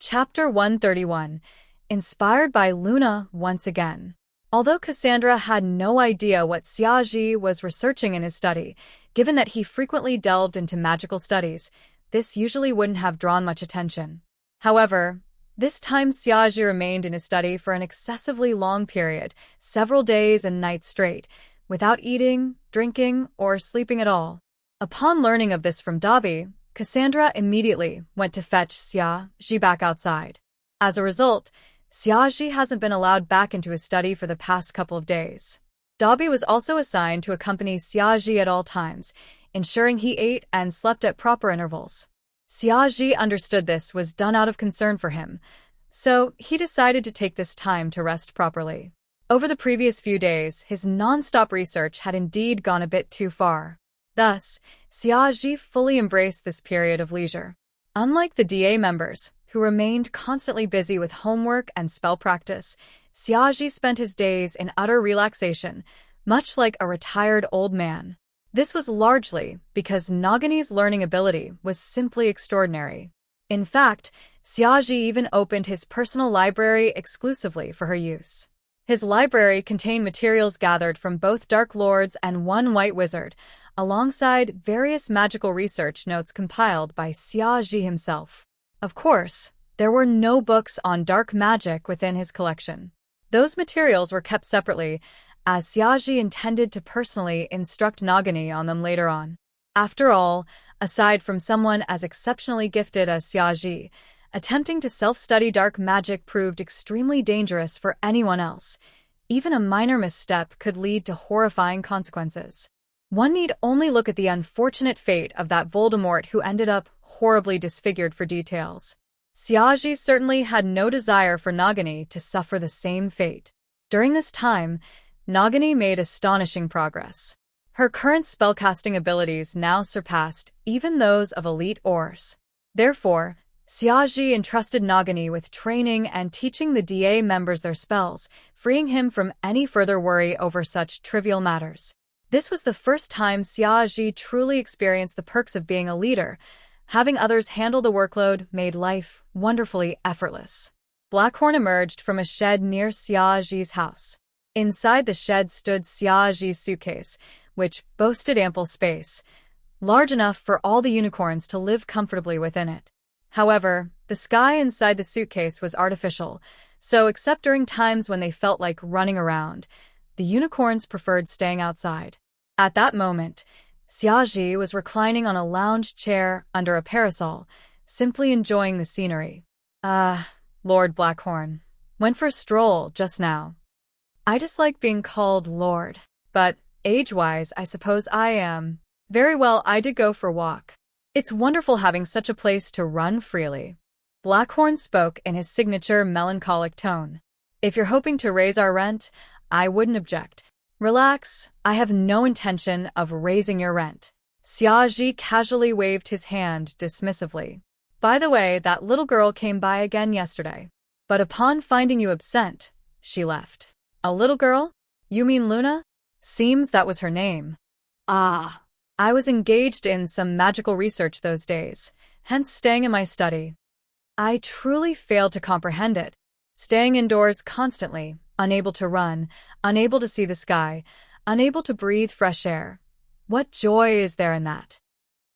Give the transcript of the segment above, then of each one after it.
Chapter 131. Inspired by Luna once again. Although Cassandra had no idea what Xiaji was researching in his study, given that he frequently delved into magical studies, this usually wouldn't have drawn much attention. However, this time Xiaji remained in his study for an excessively long period, several days and nights straight, without eating, drinking, or sleeping at all. Upon learning of this from Dabi, Cassandra immediately went to fetch Xiaji back outside. As a result, Xiaji hasn't been allowed back into his study for the past couple of days. Dabi was also assigned to accompany Xiaji at all times, ensuring he ate and slept at proper intervals. Xiaji understood this was done out of concern for him, so he decided to take this time to rest properly. Over the previous few days, his non-stop research had indeed gone a bit too far. Thus, Xiaji fully embraced this period of leisure. Unlike the DA members, who remained constantly busy with homework and spell practice, Xiaji spent his days in utter relaxation, much like a retired old man. This was largely because Nagani's learning ability was simply extraordinary. In fact, Xiaji even opened his personal library exclusively for her use. His library contained materials gathered from both Dark Lords and one White Wizard, alongside various magical research notes compiled by Xiaji himself. Of course, there were no books on dark magic within his collection. Those materials were kept separately, as Xiaji intended to personally instruct Nagani on them later on. After all, aside from someone as exceptionally gifted as Xiaji, attempting to self-study dark magic proved extremely dangerous for anyone else. Even a minor misstep could lead to horrifying consequences. One need only look at the unfortunate fate of that Voldemort who ended up horribly disfigured for details. Xiaji certainly had no desire for Nagani to suffer the same fate. During this time, Nagani made astonishing progress. Her current spellcasting abilities now surpassed even those of elite Aurs. Therefore, Xiaji entrusted Nagani with training and teaching the DA members their spells, freeing him from any further worry over such trivial matters. This was the first time Xiaji truly experienced the perks of being a leader. Having others handle the workload made life wonderfully effortless. Blackhorn emerged from a shed near Xiaji's house. Inside the shed stood Xiaji's suitcase, which boasted ample space, large enough for all the unicorns to live comfortably within it. However, the sky inside the suitcase was artificial, so except during times when they felt like running around, the unicorns preferred staying outside. At that moment, Xiaji was reclining on a lounge chair under a parasol, simply enjoying the scenery. Lord Blackhorn. Went for a stroll just now. I dislike being called Lord, but age-wise I suppose I am. Very well, I did go for a walk. It's wonderful having such a place to run freely. Blackhorn spoke in his signature melancholic tone. If you're hoping to raise our rent, I wouldn't object. Relax, I have no intention of raising your rent. Xiaji casually waved his hand dismissively. By the way, that little girl came by again yesterday. But upon finding you absent, she left. A little girl? You mean Luna? Seems that was her name. Ah. I was engaged in some magical research those days, hence staying in my study. I truly failed to comprehend it. Staying indoors constantly, unable to run, unable to see the sky, unable to breathe fresh air. What joy is there in that?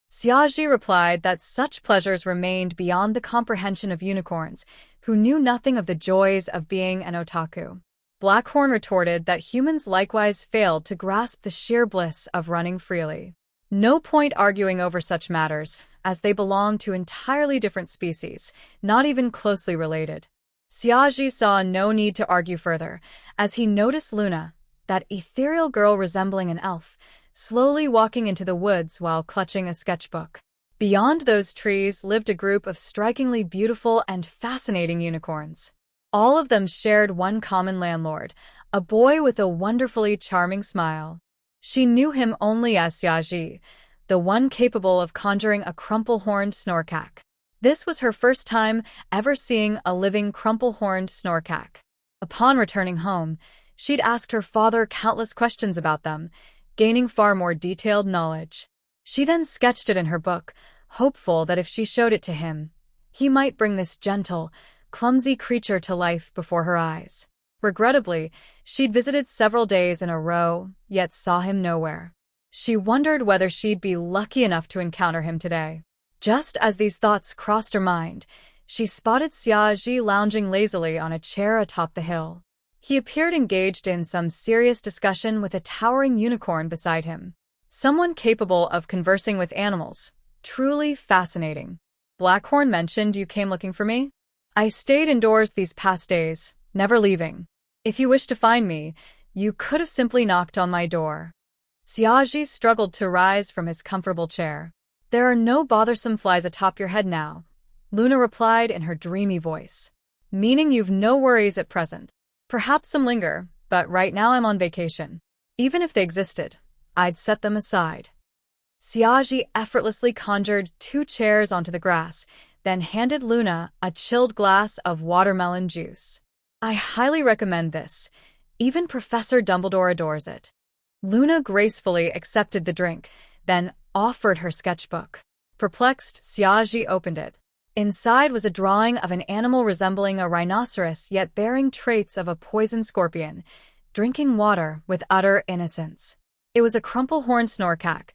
Xiaji replied that such pleasures remained beyond the comprehension of unicorns, who knew nothing of the joys of being an otaku. Blackhorn retorted that humans likewise failed to grasp the sheer bliss of running freely. No point arguing over such matters, as they belong to entirely different species, not even closely related. Xiaji saw no need to argue further, as he noticed Luna, that ethereal girl resembling an elf, slowly walking into the woods while clutching a sketchbook. Beyond those trees lived a group of strikingly beautiful and fascinating unicorns. All of them shared one common landlord, a boy with a wonderfully charming smile. She knew him only as Xiaji, the one capable of conjuring a crumple-horned snorkack. This was her first time ever seeing a living crumple-horned snorkack. Upon returning home, she'd asked her father countless questions about them, gaining far more detailed knowledge. She then sketched it in her book, hopeful that if she showed it to him, He might bring this gentle, clumsy creature to life before her eyes. Regrettably, she'd visited several days in a row, yet saw him nowhere. She wondered whether she'd be lucky enough to encounter him today. Just as these thoughts crossed her mind, she spotted Xiaozhi lounging lazily on a chair atop the hill. He appeared engaged in some serious discussion with a towering unicorn beside him. Someone capable of conversing with animals. Truly fascinating. Blackhorn mentioned you came looking for me? I stayed indoors these past days, never leaving. If you wish to find me, you could have simply knocked on my door. Xiaozhi struggled to rise from his comfortable chair. There are no bothersome flies atop your head now, Luna replied in her dreamy voice. Meaning you've no worries at present. Perhaps some linger, but right now I'm on vacation. Even if they existed, I'd set them aside. Xiaozhi effortlessly conjured 2 chairs onto the grass, then handed Luna a chilled glass of watermelon juice. I highly recommend this. Even Professor Dumbledore adores it. Luna gracefully accepted the drink, then offered her sketchbook. Perplexed, Xiaozhi opened it. Inside was a drawing of an animal resembling a rhinoceros yet bearing traits of a poison scorpion, drinking water with utter innocence. It was a crumple-horned snorkack,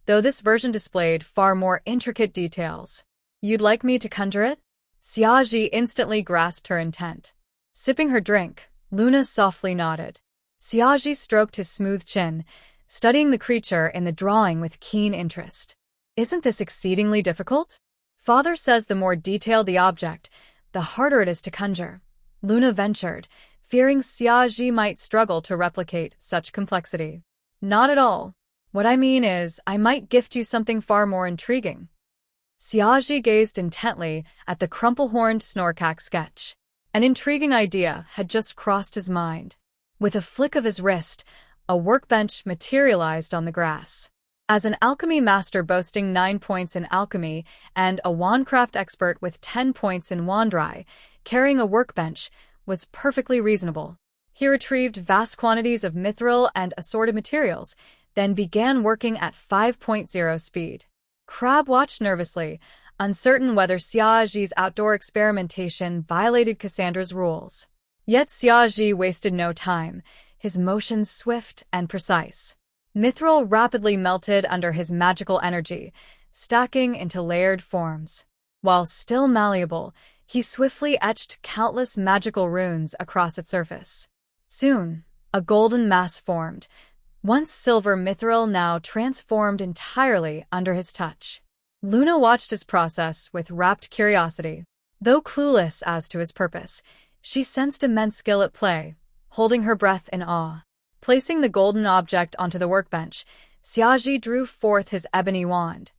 though this version displayed far more intricate details. You'd like me to conjure it? Xiaozhi instantly grasped her intent. Sipping her drink, Luna softly nodded. Xiaozhi stroked his smooth chin, studying the creature in the drawing with keen interest. Isn't this exceedingly difficult? Father says the more detailed the object, the harder it is to conjure. Luna ventured, fearing Xiaozhi might struggle to replicate such complexity. Not at all. What I mean is, I might gift you something far more intriguing. Xiaozhi gazed intently at the crumple-horned snorkack sketch. An intriguing idea had just crossed his mind. With a flick of his wrist, a workbench materialized on the grass. As an alchemy master boasting 9 points in alchemy and a wandcraft expert with 10 points in wandry, carrying a workbench was perfectly reasonable. He retrieved vast quantities of mithril and assorted materials, then began working at 5.0 speed. Crab watched nervously, uncertain whether Xiaozhi's outdoor experimentation violated Cassandra's rules. Yet Xiaozhi wasted no time, his motions swift and precise. Mithril rapidly melted under his magical energy, stacking into layered forms. While still malleable, he swiftly etched countless magical runes across its surface. Soon, a golden mass formed, once silver mithril now transformed entirely under his touch. Luna watched his process with rapt curiosity. Though clueless as to his purpose, she sensed immense skill at play, holding her breath in awe. Placing the golden object onto the workbench, Xiaozhi drew forth his ebony wand,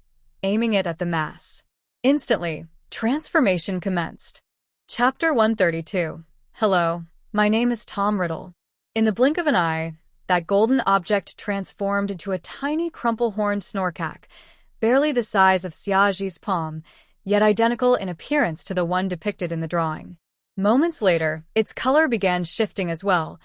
aiming it at the mass. Instantly, transformation commenced. Chapter 132. Hello, my name is Tom Riddle. In the blink of an eye, that golden object transformed into a tiny crumple-horned snorkack, barely the size of Xiaozhi's palm, yet identical in appearance to the one depicted in the drawing. Moments later, its color began shifting as well,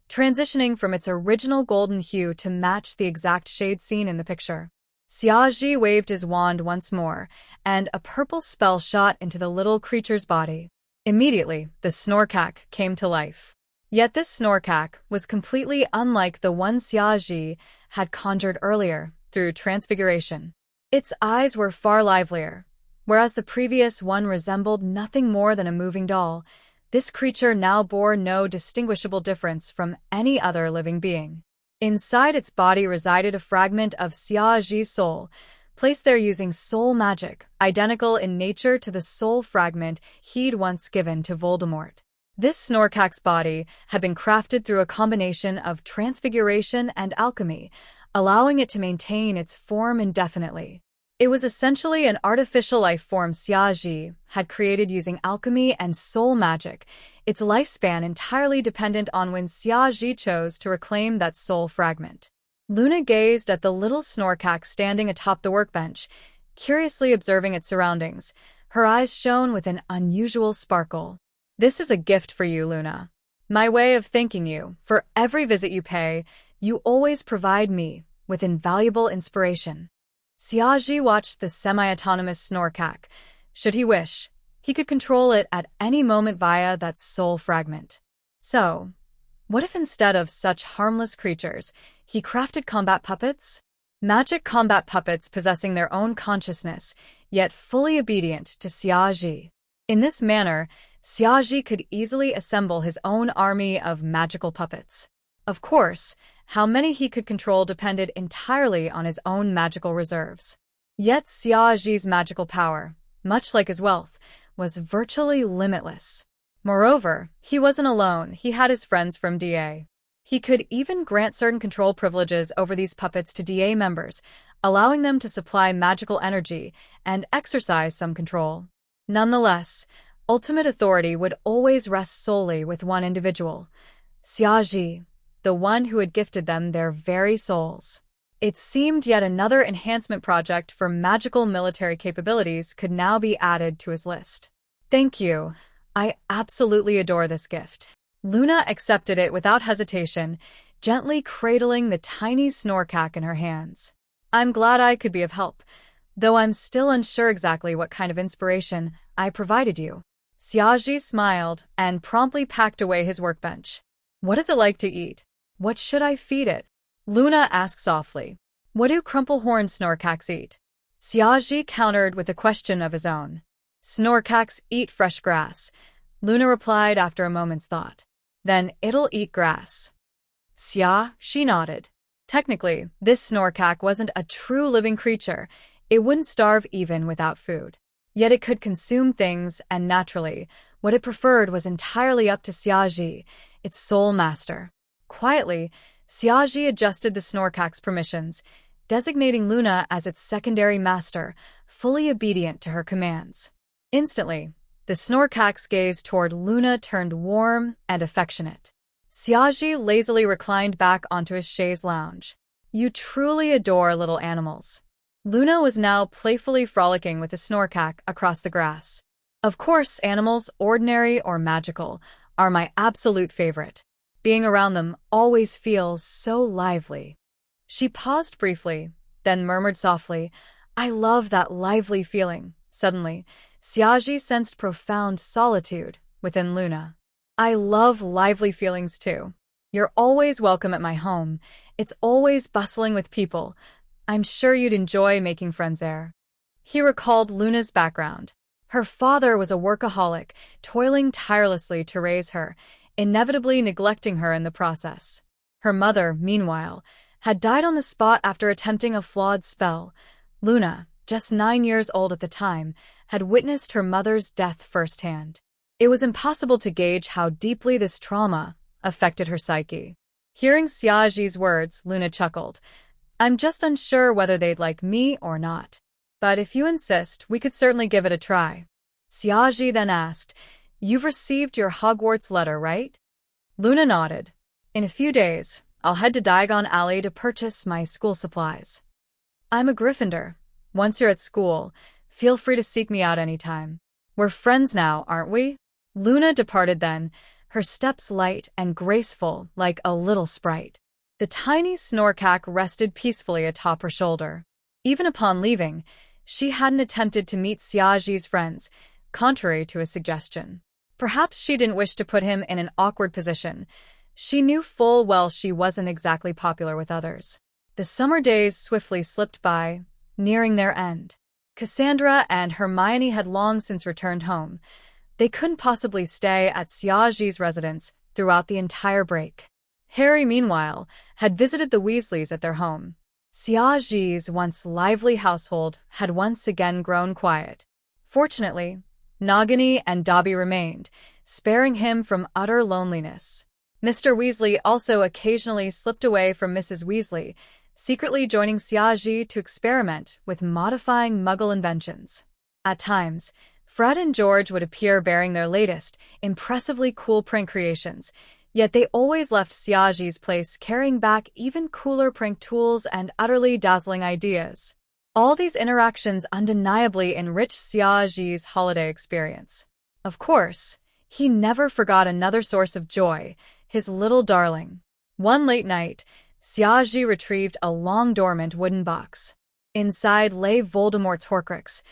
transitioning from its original golden hue to match the exact shade seen in the picture. Xiaozhi waved his wand once more, and a purple spell shot into the little creature's body. Immediately, the snorkack came to life. Yet this snorkack was completely unlike the one Xiaozhi had conjured earlier through transfiguration. Its eyes were far livelier. Whereas the previous one resembled nothing more than a moving doll, this creature now bore no distinguishable difference from any other living being. Inside its body resided a fragment of Xiaozhi's soul, placed there using soul magic, identical in nature to the soul fragment he'd once given to Voldemort. This snorkack's body had been crafted through a combination of transfiguration and alchemy, allowing it to maintain its form indefinitely. It was essentially an artificial life form Xiaozhi had created using alchemy and soul magic, its lifespan entirely dependent on when Xiaozhi chose to reclaim that soul fragment. Luna gazed at the little snorkack standing atop the workbench, curiously observing its surroundings. Her eyes shone with an unusual sparkle. This is a gift for you, Luna. My way of thanking you. For every visit you pay, you always provide me with invaluable inspiration. Xiaozhi watched the semi-autonomous snorkack, should he wish, He could control it at any moment via that soul fragment. So, what if instead of such harmless creatures, he crafted combat puppets? Magic combat puppets possessing their own consciousness, yet fully obedient to Xiaji. In this manner, Xiaji could easily assemble his own army of magical puppets. Of course, how many he could control depended entirely on his own magical reserves. Yet Xiaji's magical power, much like his wealth, was virtually limitless. Moreover, he wasn't alone, he had his friends from DA. He could even grant certain control privileges over these puppets to DA members, allowing them to supply magical energy and exercise some control. Nonetheless, ultimate authority would always rest solely with one individual, Xiaji, the one who had gifted them their very souls. It seemed yet another enhancement project for magical military capabilities could now be added to his list. Thank you. I absolutely adore this gift. Luna accepted it without hesitation, gently cradling the tiny snorkack in her hands. I'm glad I could be of help, though I'm still unsure exactly what kind of inspiration I provided you. Xiaji smiled and promptly packed away his workbench. What does it like to eat? What should I feed it? Luna asked softly. What do crumple-horned snorkacks eat? Xiaji countered with a question of his own. Snorkacks eat fresh grass, Luna replied after a moment's thought. Then it'll eat grass. She nodded. Technically, this snorkack wasn't a true living creature. It wouldn't starve even without food. Yet it could consume things, and naturally, what it preferred was entirely up to Xiaji, its sole master. Quietly, Xiaji adjusted the snorkack's permissions, designating Luna as its secondary master, fully obedient to her commands. Instantly, the snorkack's gaze toward Luna turned warm and affectionate. Xiaji lazily reclined back onto his chaise lounge. You truly adore little animals. Luna was now playfully frolicking with the snorkack across the grass. Of course, animals, ordinary or magical, are my absolute favorite. Being around them always feels so lively. She paused briefly, then murmured softly, I love that lively feeling. Suddenly, Xiaji sensed profound solitude within Luna. I love lively feelings too. You're always welcome at my home. It's always bustling with people. I'm sure you'd enjoy making friends there. He recalled Luna's background. Her father was a workaholic, toiling tirelessly to raise her, inevitably neglecting her in the process. Her mother, meanwhile, had died on the spot after attempting a flawed spell. Luna, just 9 years old at the time, had witnessed her mother's death firsthand. It was impossible to gauge how deeply this trauma affected her psyche. Hearing Xiaji's words, Luna chuckled. I'm just unsure whether they'd like me or not. But if you insist, we could certainly give it a try. Xiaji then asked, You've received your Hogwarts letter, right? Luna nodded. In a few days, I'll head to Diagon Alley to purchase my school supplies. I'm a Gryffindor. Once you're at school, feel free to seek me out anytime. We're friends now, aren't we? Luna departed then, her steps light and graceful like a little sprite. The tiny snorkack rested peacefully atop her shoulder. Even upon leaving, she hadn't attempted to meet Xiaji's friends, contrary to his suggestion. Perhaps she didn't wish to put him in an awkward position. She knew full well she wasn't exactly popular with others. The summer days swiftly slipped by, nearing their end. Cassandra and Hermione had long since returned home. They couldn't possibly stay at Xiaji's residence throughout the entire break. Harry, meanwhile, had visited the Weasleys at their home. Xiaji's once lively household had once again grown quiet. Fortunately, Nagini and Dobby remained, sparing him from utter loneliness. Mr. Weasley also occasionally slipped away from Mrs. Weasley, secretly joining Xiaji to experiment with modifying Muggle inventions. At times, Fred and George would appear bearing their latest, impressively cool prank creations, yet they always left Xiaji's place carrying back even cooler prank tools and utterly dazzling ideas. All these interactions undeniably enriched Xiaji's holiday experience. Of course, he never forgot another source of joy, his little darling. One late night, Xiaji retrieved a long-dormant wooden box. Inside lay Voldemort's Horcrux,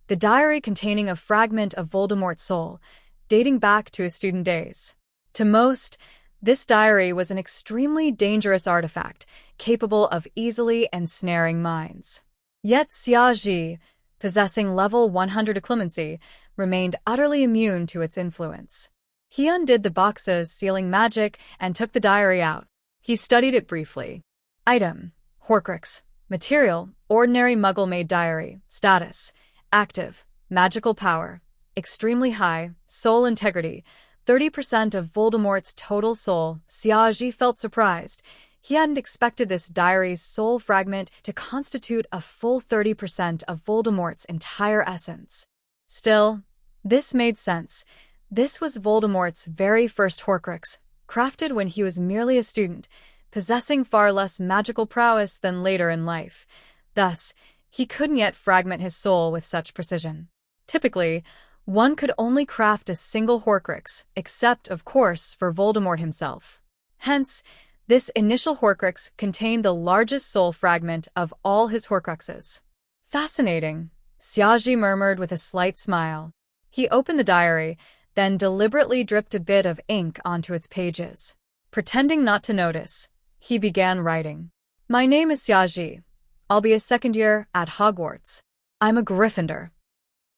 the diary containing a fragment of Voldemort's soul, dating back to his student days. To most, this diary was an extremely dangerous artifact, capable of easily ensnaring minds. Yet Xiaji, possessing level 100 occlumency, remained utterly immune to its influence. He undid the boxes sealing magic and took the diary out. He studied it briefly. Item: Horcrux. Material: ordinary Muggle-made diary. Status: active. Magical power: extremely high. Soul integrity: 30% of Voldemort's total soul. Xiaji felt surprised. He hadn't expected this diary's soul fragment to constitute a full 30% of Voldemort's entire essence. Still, this made sense. This was Voldemort's very first Horcrux, crafted when he was merely a student, possessing far less magical prowess than later in life. Thus, he couldn't yet fragment his soul with such precision. Typically, one could only craft a single Horcrux, except, of course, for Voldemort himself. Hence, this initial Horcrux contained the largest soul fragment of all his Horcruxes. Fascinating, Xiaji murmured with a slight smile. He opened the diary, then deliberately dripped a bit of ink onto its pages. Pretending not to notice, he began writing. My name is Xiaji. I'll be a second year at Hogwarts. I'm a Gryffindor.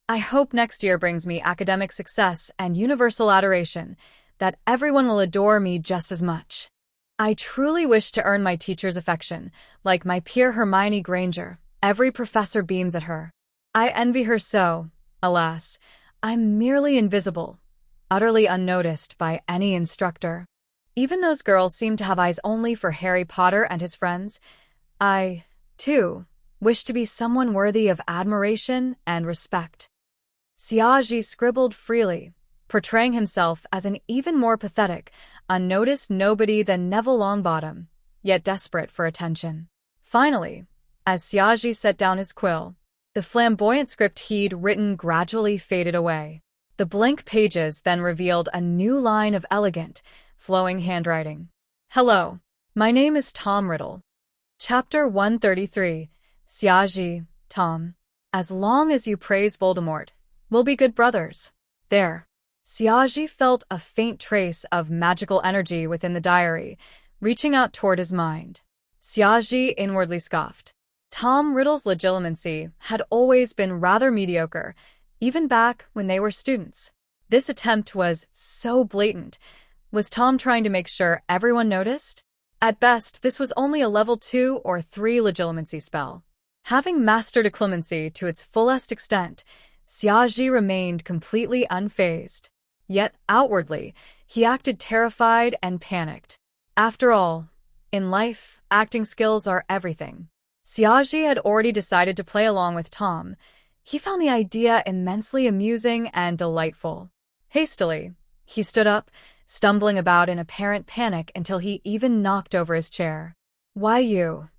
I hope next year brings me academic success and universal adoration, that everyone will adore me just as much. I truly wish to earn my teacher's affection, like my peer Hermione Granger. Every professor beams at her. I envy her so. Alas, I'm merely invisible, utterly unnoticed by any instructor. Even those girls seem to have eyes only for Harry Potter and his friends. I, too, wish to be someone worthy of admiration and respect. Xiaji scribbled freely, portraying himself as an even more pathetic, unnoticed nobody than Neville Longbottom, yet desperate for attention. Finally, as Xiaji set down his quill, the flamboyant script he'd written gradually faded away. The blank pages then revealed a new line of elegant, flowing handwriting. Hello, my name is Tom Riddle. Chapter 133, Xiaji, Tom. As long as you praise Voldemort, we'll be good brothers. There. Xiaji felt a faint trace of magical energy within the diary, reaching out toward his mind. Xiaji inwardly scoffed. Tom Riddle's legitimacy had always been rather mediocre, even back when they were students. This attempt was so blatant. Was Tom trying to make sure everyone noticed? At best, this was only a level 2 or 3 legitimacy spell. Having mastered occlumency to its fullest extent, Xiaji remained completely unfazed. Yet, outwardly, he acted terrified and panicked. After all, in life, acting skills are everything. Xiaji had already decided to play along with Tom. He found the idea immensely amusing and delightful. Hastily, he stood up, stumbling about in apparent panic until he even knocked over his chair. Why you?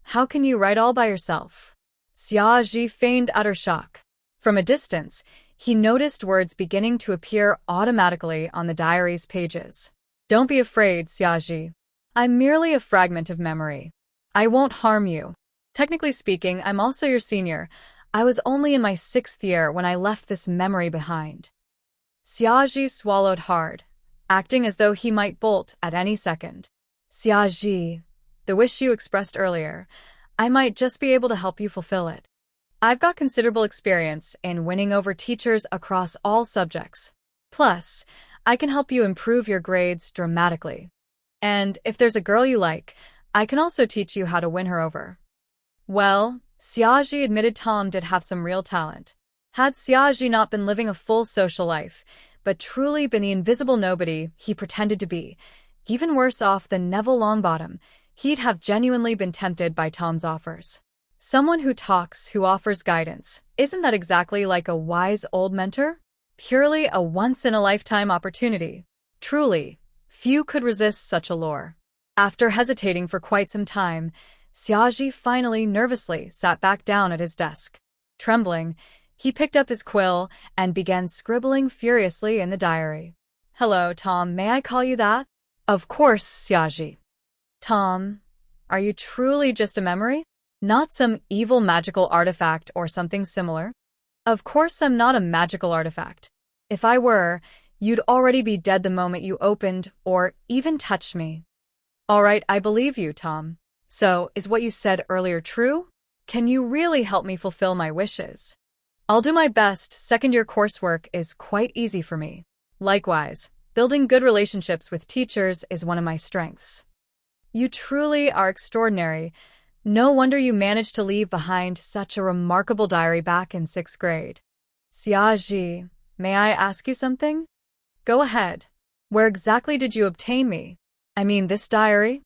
How can you write all by yourself? Xiaji feigned utter shock. From a distance, he noticed words beginning to appear automatically on the diary's pages. Don't be afraid, Xiaji. I'm merely a fragment of memory. I won't harm you. Technically speaking, I'm also your senior. I was only in my 6th year when I left this memory behind. Xiaji swallowed hard, acting as though he might bolt at any second. Xiaji, the wish you expressed earlier, I might just be able to help you fulfill it. I've got considerable experience in winning over teachers across all subjects. Plus, I can help you improve your grades dramatically. And if there's a girl you like, I can also teach you how to win her over. Well, Xiaji admitted Tom did have some real talent. Had Xiaji not been living a full social life, but truly been the invisible nobody he pretended to be, even worse off than Neville Longbottom, he'd have genuinely been tempted by Tom's offers. Someone who talks, who offers guidance, isn't that exactly like a wise old mentor? Purely a once-in-a-lifetime opportunity. Truly, few could resist such a lure. After hesitating for quite some time, Xiaji finally nervously sat back down at his desk. Trembling, he picked up his quill and began scribbling furiously in the diary. Hello, Tom, may I call you that? Of course, Xiaji. Tom, are you truly just a memory? Not some evil magical artifact or something similar? Of course I'm not a magical artifact. If I were, you'd already be dead the moment you opened or even touched me. All right, I believe you, Tom. So, is what you said earlier true? Can you really help me fulfill my wishes? I'll do my best. Second-year coursework is quite easy for me. Likewise, building good relationships with teachers is one of my strengths. You truly are extraordinary. No wonder you managed to leave behind such a remarkable diary back in 6th grade. Xiaji, may I ask you something? Go ahead. Where exactly did you obtain me? I mean, this diary?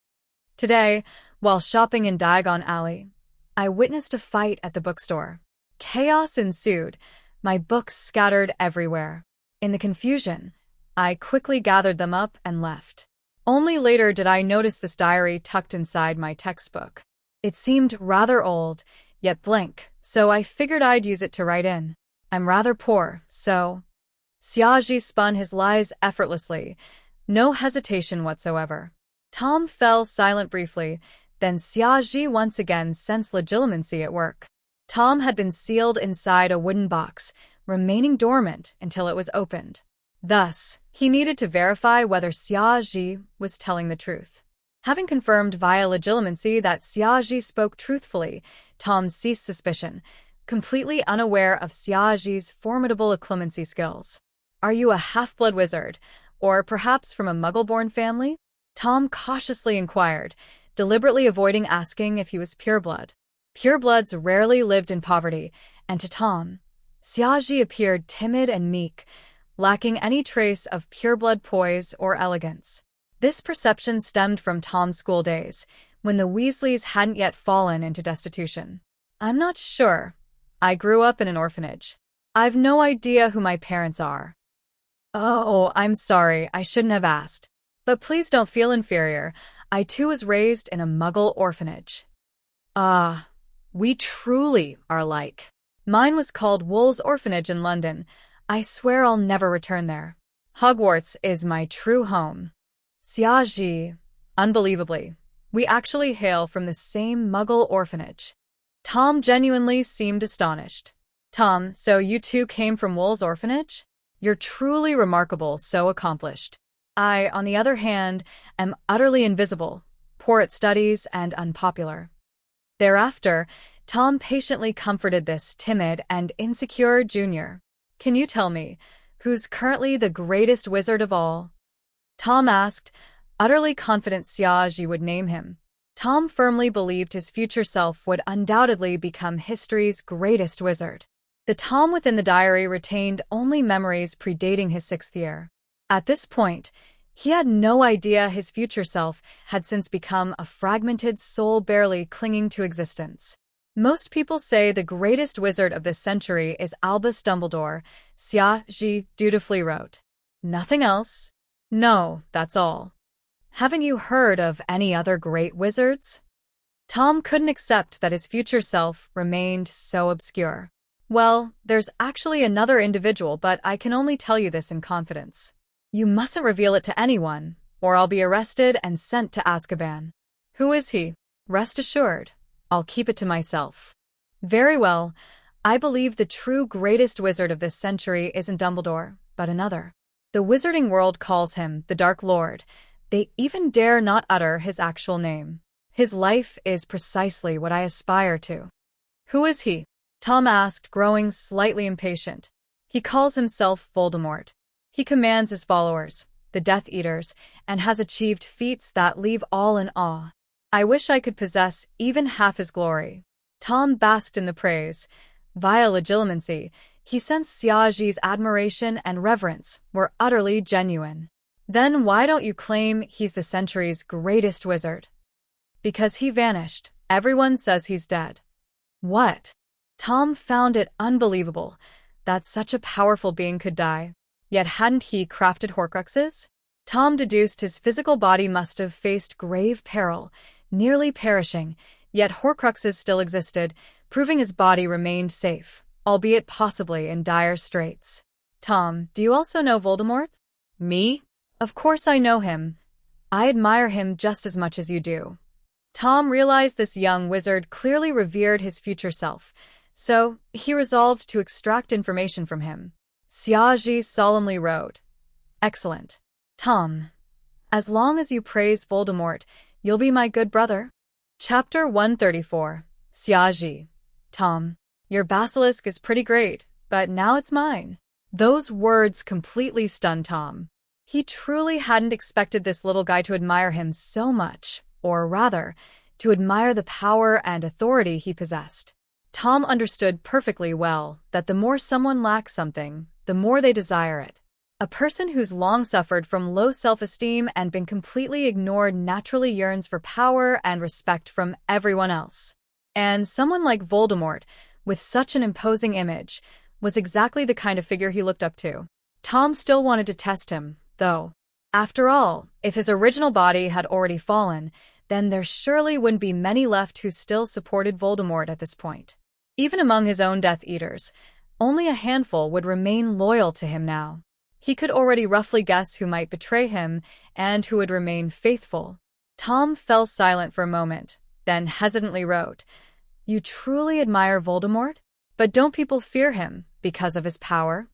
Today, while shopping in Diagon Alley, I witnessed a fight at the bookstore. Chaos ensued, my books scattered everywhere. In the confusion, I quickly gathered them up and left. Only later did I notice this diary tucked inside my textbook. It seemed rather old, yet blank, so I figured I'd use it to write in. I'm rather poor, so... Xiaji spun his lies effortlessly, no hesitation whatsoever. Tom fell silent briefly, then Xiaji once again sensed legitimacy at work. Tom had been sealed inside a wooden box, remaining dormant until it was opened. Thus, he needed to verify whether Xiaji was telling the truth. Having confirmed via legitimacy that Xiaji spoke truthfully, Tom ceased suspicion, completely unaware of Xiaji's formidable occlumency skills. Are you a half-blood wizard, or perhaps from a Muggle-born family? Tom cautiously inquired, deliberately avoiding asking if he was pureblood. Purebloods rarely lived in poverty, and to Tom, Xiaji appeared timid and meek, lacking any trace of pureblood poise or elegance. This perception stemmed from Tom's school days, when the Weasleys hadn't yet fallen into destitution. I'm not sure. I grew up in an orphanage. I've no idea who my parents are. Oh, I'm sorry, I shouldn't have asked. But please don't feel inferior. I too was raised in a Muggle orphanage. Ah, we truly are alike. Mine was called Wool's Orphanage in London. I swear I'll never return there. Hogwarts is my true home. Xiaji, unbelievably, we actually hail from the same Muggle orphanage. Tom genuinely seemed astonished. Tom, so you two came from Wool's Orphanage? You're truly remarkable, so accomplished. I, on the other hand, am utterly invisible, poor at studies, and unpopular. Thereafter, Tom patiently comforted this timid and insecure junior. Can you tell me, who's currently the greatest wizard of all? Tom asked, utterly confident Xiaji would name him. Tom firmly believed his future self would undoubtedly become history's greatest wizard. The Tom within the diary retained only memories predating his 6th year. At this point, he had no idea his future self had since become a fragmented soul barely clinging to existence. Most people say the greatest wizard of this century is Albus Dumbledore, Xiaji dutifully wrote. Nothing else? No, that's all. Haven't you heard of any other great wizards? Tom couldn't accept that his future self remained so obscure. Well, there's actually another individual, but I can only tell you this in confidence. You mustn't reveal it to anyone, or I'll be arrested and sent to Azkaban. Who is he? Rest assured, I'll keep it to myself. Very well, I believe the true greatest wizard of this century isn't Dumbledore, but another. The wizarding world calls him the Dark Lord. They even dare not utter his actual name. His life is precisely what I aspire to. Who is he? Tom asked, growing slightly impatient. He calls himself Voldemort. He commands his followers, the Death Eaters, and has achieved feats that leave all in awe. I wish I could possess even half his glory. Tom basked in the praise. Via legitimacy, he sensed Xiaji's admiration and reverence were utterly genuine. Then why don't you claim he's the century's greatest wizard? Because he vanished. Everyone says he's dead. What? Tom found it unbelievable that such a powerful being could die. Yet hadn't he crafted Horcruxes? Tom deduced his physical body must have faced grave peril, nearly perishing, yet Horcruxes still existed, proving his body remained safe, albeit possibly in dire straits. Tom, do you also know Voldemort? Me? Of course I know him. I admire him just as much as you do. Tom realized this young wizard clearly revered his future self, so he resolved to extract information from him. Xiaji solemnly wrote, "Excellent. Tom, as long as you praise Voldemort, you'll be my good brother." Chapter 134. Xiaji. Tom, your basilisk is pretty great, but now it's mine. Those words completely stunned Tom. He truly hadn't expected this little guy to admire him so much, or rather, to admire the power and authority he possessed. Tom understood perfectly well that the more someone lacks something, the more they desire it. A person who's long suffered from low self-esteem and been completely ignored naturally yearns for power and respect from everyone else. And someone like Voldemort, with such an imposing image, was exactly the kind of figure he looked up to. Tom still wanted to test him, though. After all, if his original body had already fallen, then there surely wouldn't be many left who still supported Voldemort at this point. Even among his own Death Eaters, only a handful would remain loyal to him now. He could already roughly guess who might betray him and who would remain faithful. Tom fell silent for a moment, then hesitantly wrote, "You truly admire Voldemort? But don't people fear him because of his power?"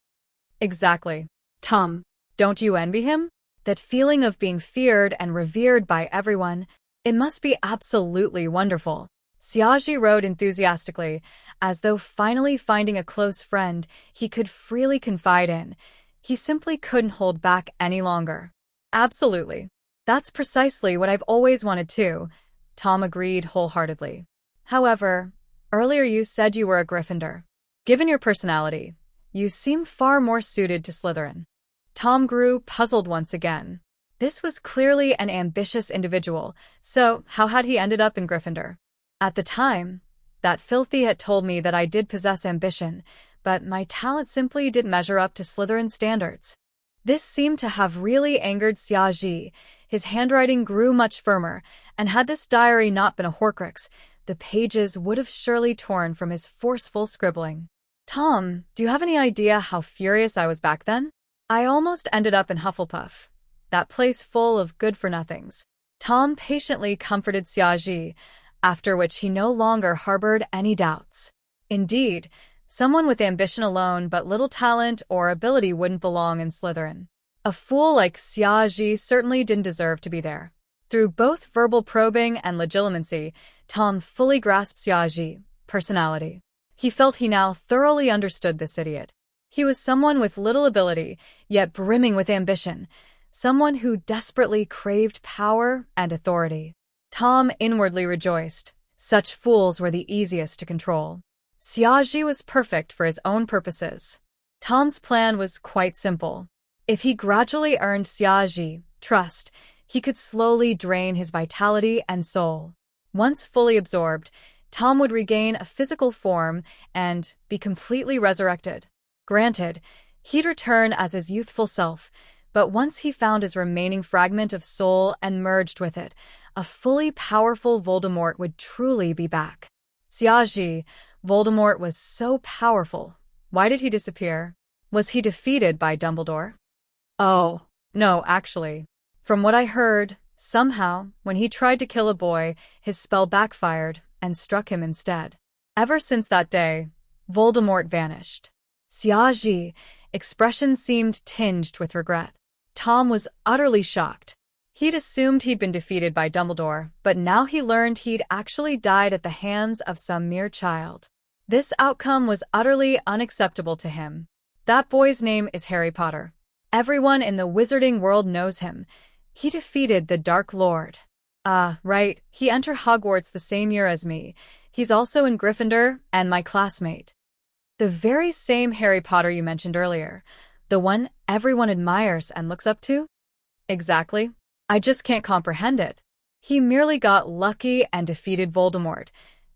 Exactly. Tom, don't you envy him? That feeling of being feared and revered by everyone, it must be absolutely wonderful. Xiaji wrote enthusiastically, as though finally finding a close friend he could freely confide in. He simply couldn't hold back any longer. Absolutely. That's precisely what I've always wanted too, Tom agreed wholeheartedly. However, earlier you said you were a Gryffindor. Given your personality, you seem far more suited to Slytherin. Tom grew puzzled once again. This was clearly an ambitious individual, so how had he ended up in Gryffindor? At the time, that filthy had told me that I did possess ambition, but my talent simply didn't measure up to Slytherin standards. This seemed to have really angered Xiaji. His handwriting grew much firmer, and had this diary not been a Horcrux, the pages would have surely torn from his forceful scribbling. Tom, do you have any idea how furious I was back then? I almost ended up in Hufflepuff, that place full of good-for-nothings. Tom patiently comforted Xiaji, after which he no longer harbored any doubts. Indeed, someone with ambition alone but little talent or ability wouldn't belong in Slytherin. A fool like Xiaji certainly didn't deserve to be there. Through both verbal probing and legitimacy, Tom fully grasped Xiaji's personality. He felt he now thoroughly understood this idiot. He was someone with little ability, yet brimming with ambition, someone who desperately craved power and authority. Tom inwardly rejoiced. Such fools were the easiest to control. Xiaji was perfect for his own purposes. Tom's plan was quite simple. If he gradually earned Xiaji's trust, he could slowly drain his vitality and soul. Once fully absorbed, Tom would regain a physical form and be completely resurrected. Granted, he'd return as his youthful self, but once he found his remaining fragment of soul and merged with it, a fully powerful Voldemort would truly be back. Xiaji, Voldemort was so powerful. Why did he disappear? Was he defeated by Dumbledore? Oh, no, actually. From what I heard, somehow, when he tried to kill a boy, his spell backfired and struck him instead. Ever since that day, Voldemort vanished. Xiaji's expression seemed tinged with regret. Tom was utterly shocked. He'd assumed he'd been defeated by Dumbledore, but now he learned he'd actually died at the hands of some mere child. This outcome was utterly unacceptable to him. That boy's name is Harry Potter. Everyone in the wizarding world knows him. He defeated the Dark Lord. Right, he entered Hogwarts the same year as me. He's also in Gryffindor and my classmate. The very same Harry Potter you mentioned earlier. The one everyone admires and looks up to? Exactly. I just can't comprehend it. He merely got lucky and defeated Voldemort.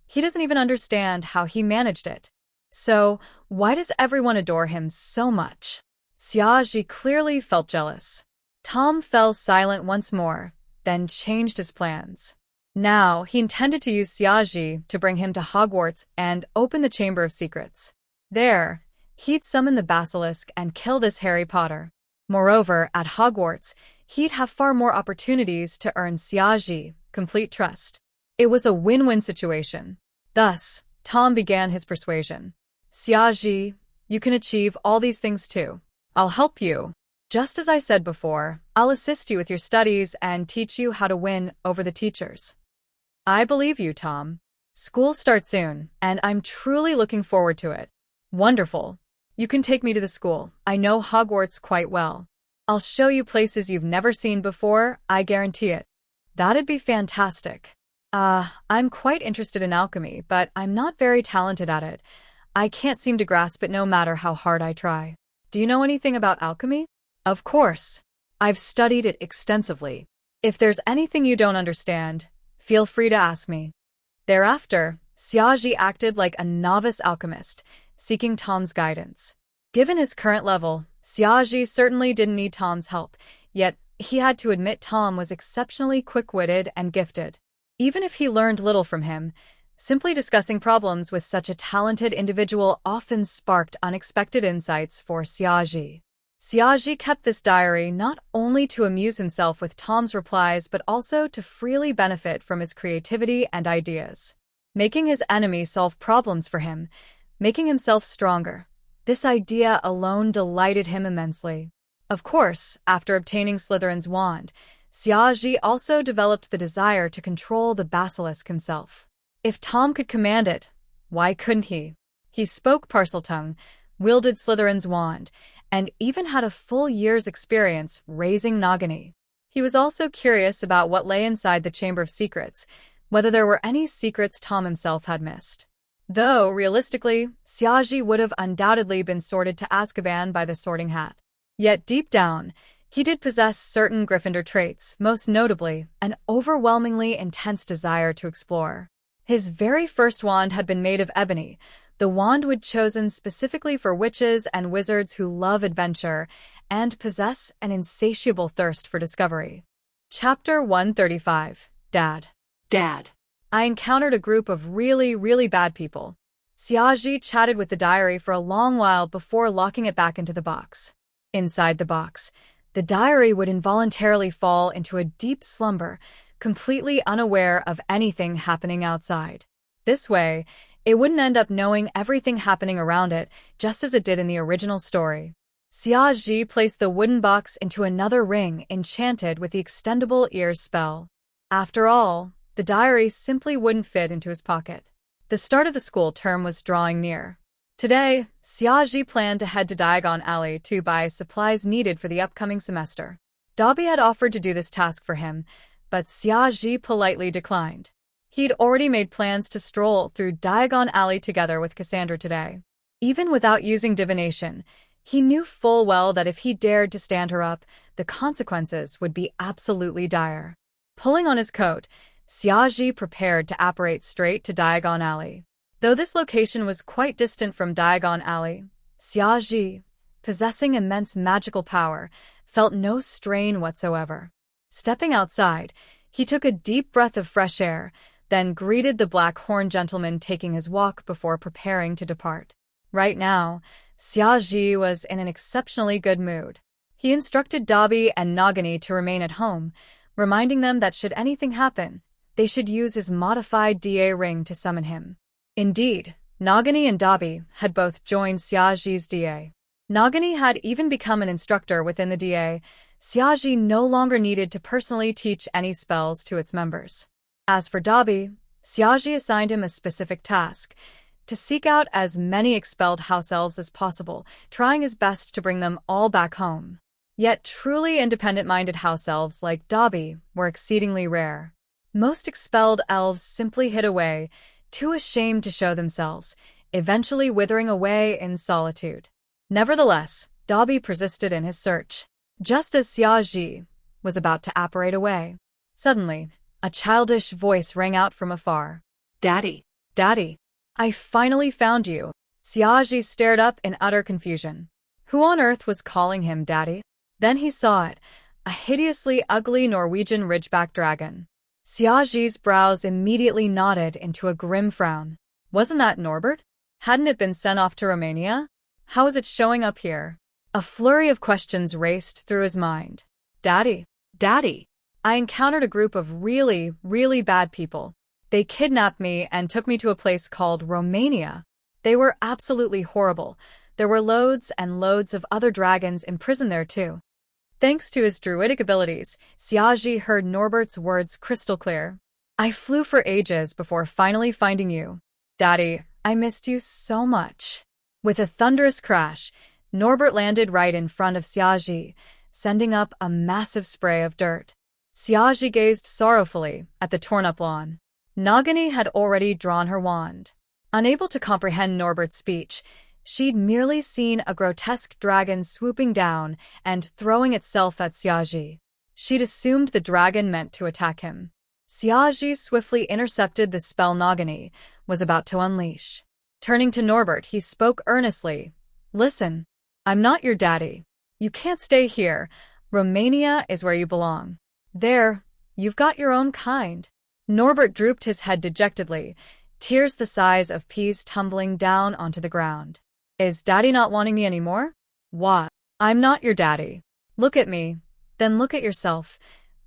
He doesn't even understand how he managed it. So, why does everyone adore him so much? Xiaji clearly felt jealous. Tom fell silent once more, then changed his plans. Now, he intended to use Xiaji to bring him to Hogwarts and open the Chamber of Secrets. There, he'd summon the basilisk and kill this Harry Potter. Moreover, at Hogwarts, he'd have far more opportunities to earn Xiaji's complete trust. It was a win-win situation. Thus, Tom began his persuasion. Xiaji, you can achieve all these things too. I'll help you. Just as I said before, I'll assist you with your studies and teach you how to win over the teachers. I believe you, Tom. School starts soon, and I'm truly looking forward to it. Wonderful. You can take me to the school. I know Hogwarts quite well. I'll show you places you've never seen before, I guarantee it. That'd be fantastic. I'm quite interested in alchemy, but I'm not very talented at it. I can't seem to grasp it no matter how hard I try. Do you know anything about alchemy? Of course. I've studied it extensively. If there's anything you don't understand, feel free to ask me. Thereafter, Xiaji acted like a novice alchemist, seeking Tom's guidance. Given his current level, Xiaji certainly didn't need Tom's help, yet he had to admit Tom was exceptionally quick-witted and gifted. Even if he learned little from him, simply discussing problems with such a talented individual often sparked unexpected insights for Xiaji. Xiaji kept this diary not only to amuse himself with Tom's replies but also to freely benefit from his creativity and ideas. Making his enemy solve problems for him, making himself stronger. This idea alone delighted him immensely. Of course, after obtaining Slytherin's wand, Xiaji also developed the desire to control the basilisk himself. If Tom could command it, why couldn't he? He spoke Parseltongue, wielded Slytherin's wand, and even had a full year's experience raising Nagini. He was also curious about what lay inside the Chamber of Secrets, whether there were any secrets Tom himself had missed. Though, realistically, Xiaji would have undoubtedly been sorted to Azkaban by the Sorting Hat. Yet deep down, he did possess certain Gryffindor traits, most notably, an overwhelmingly intense desire to explore. His very first wand had been made of ebony, the wand wood chosen specifically for witches and wizards who love adventure and possess an insatiable thirst for discovery. Chapter 135. Dad. I encountered a group of really bad people. Xiaji chatted with the diary for a long while before locking it back into the box. Inside the box, the diary would involuntarily fall into a deep slumber, completely unaware of anything happening outside. This way, it wouldn't end up knowing everything happening around it, just as it did in the original story. Xiaji placed the wooden box into another ring enchanted with the extendable ears spell. After all, the diary simply wouldn't fit into his pocket. The start of the school term was drawing near. Today, Xiaji planned to head to Diagon Alley to buy supplies needed for the upcoming semester. Dobby had offered to do this task for him, but Xiaji politely declined. He'd already made plans to stroll through Diagon Alley together with Cassandra today. Even without using divination, he knew full well that if he dared to stand her up, the consequences would be absolutely dire. Pulling on his coat, Xiaji prepared to apparate straight to Diagon Alley. Though this location was quite distant from Diagon Alley, Xiaji, possessing immense magical power, felt no strain whatsoever. Stepping outside, he took a deep breath of fresh air, then greeted the black horn gentleman taking his walk before preparing to depart. Right now, Xiaji was in an exceptionally good mood. He instructed Dobby and Nagini to remain at home, reminding them that should anything happen, they should use his modified DA ring to summon him. Indeed, Nagini and Dobby had both joined Xiaji's DA. Nagini had even become an instructor within the DA. Xiaji no longer needed to personally teach any spells to its members. As for Dobby, Xiaji assigned him a specific task, to seek out as many expelled house elves as possible, trying his best to bring them all back home. Yet truly independent-minded house elves like Dobby were exceedingly rare. Most expelled elves simply hid away, too ashamed to show themselves, eventually withering away in solitude. Nevertheless, Dobby persisted in his search. Just as Xiaji was about to apparate away, suddenly, a childish voice rang out from afar. Daddy. Daddy, I finally found you. Xiaji stared up in utter confusion. Who on earth was calling him Daddy? Then he saw it, a hideously ugly Norwegian ridgeback dragon. Xiaji's brows immediately knotted into a grim frown. Wasn't that Norbert? Hadn't it been sent off to Romania? How is it showing up here? A flurry of questions raced through his mind. Daddy. Daddy. I encountered a group of really bad people. They kidnapped me and took me to a place called Romania. They were absolutely horrible. There were loads and loads of other dragons imprisoned there too. Thanks to his druidic abilities, Xiaji heard Norbert's words crystal clear. I flew for ages before finally finding you. Daddy, I missed you so much. With a thunderous crash, Norbert landed right in front of Xiaji, sending up a massive spray of dirt. Xiaji gazed sorrowfully at the torn-up lawn. Nagini had already drawn her wand. Unable to comprehend Norbert's speech, she'd merely seen a grotesque dragon swooping down and throwing itself at Xiaji. She'd assumed the dragon meant to attack him. Xiaji swiftly intercepted the spell Nagini was about to unleash. Turning to Norbert, he spoke earnestly. Listen, I'm not your daddy. You can't stay here. Romania is where you belong. There, you've got your own kind. Norbert drooped his head dejectedly, tears the size of peas tumbling down onto the ground. Is daddy not wanting me anymore? What? I'm not your daddy. Look at me, then look at yourself.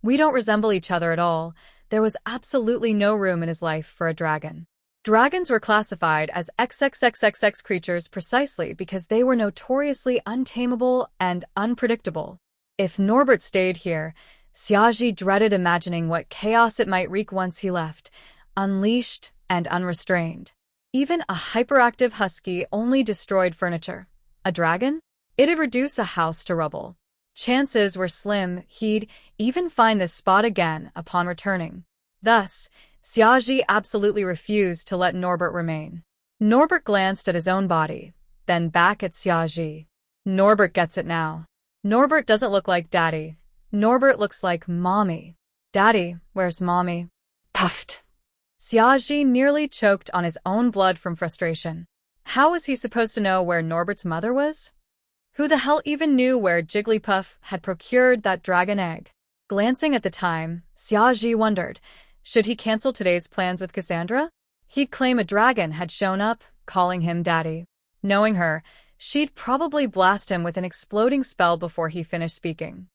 We don't resemble each other at all. There was absolutely no room in his life for a dragon. Dragons were classified as XXXXX creatures precisely because they were notoriously untamable and unpredictable. If Norbert stayed here, Xiaji dreaded imagining what chaos it might wreak once he left, unleashed and unrestrained. Even a hyperactive husky only destroyed furniture. A dragon? It'd reduce a house to rubble. Chances were slim he'd even find this spot again upon returning. Thus, Xiaji absolutely refused to let Norbert remain. Norbert glanced at his own body, then back at Xiaji. Norbert gets it now. Norbert doesn't look like Daddy. Norbert looks like Mommy. Daddy, where's Mommy? Puffed. Xiaji nearly choked on his own blood from frustration. How was he supposed to know where Norbert's mother was? Who the hell even knew where Jigglypuff had procured that dragon egg? Glancing at the time, Xiaji wondered, should he cancel today's plans with Cassandra? He'd claim a dragon had shown up, calling him Daddy. Knowing her, she'd probably blast him with an exploding spell before he finished speaking.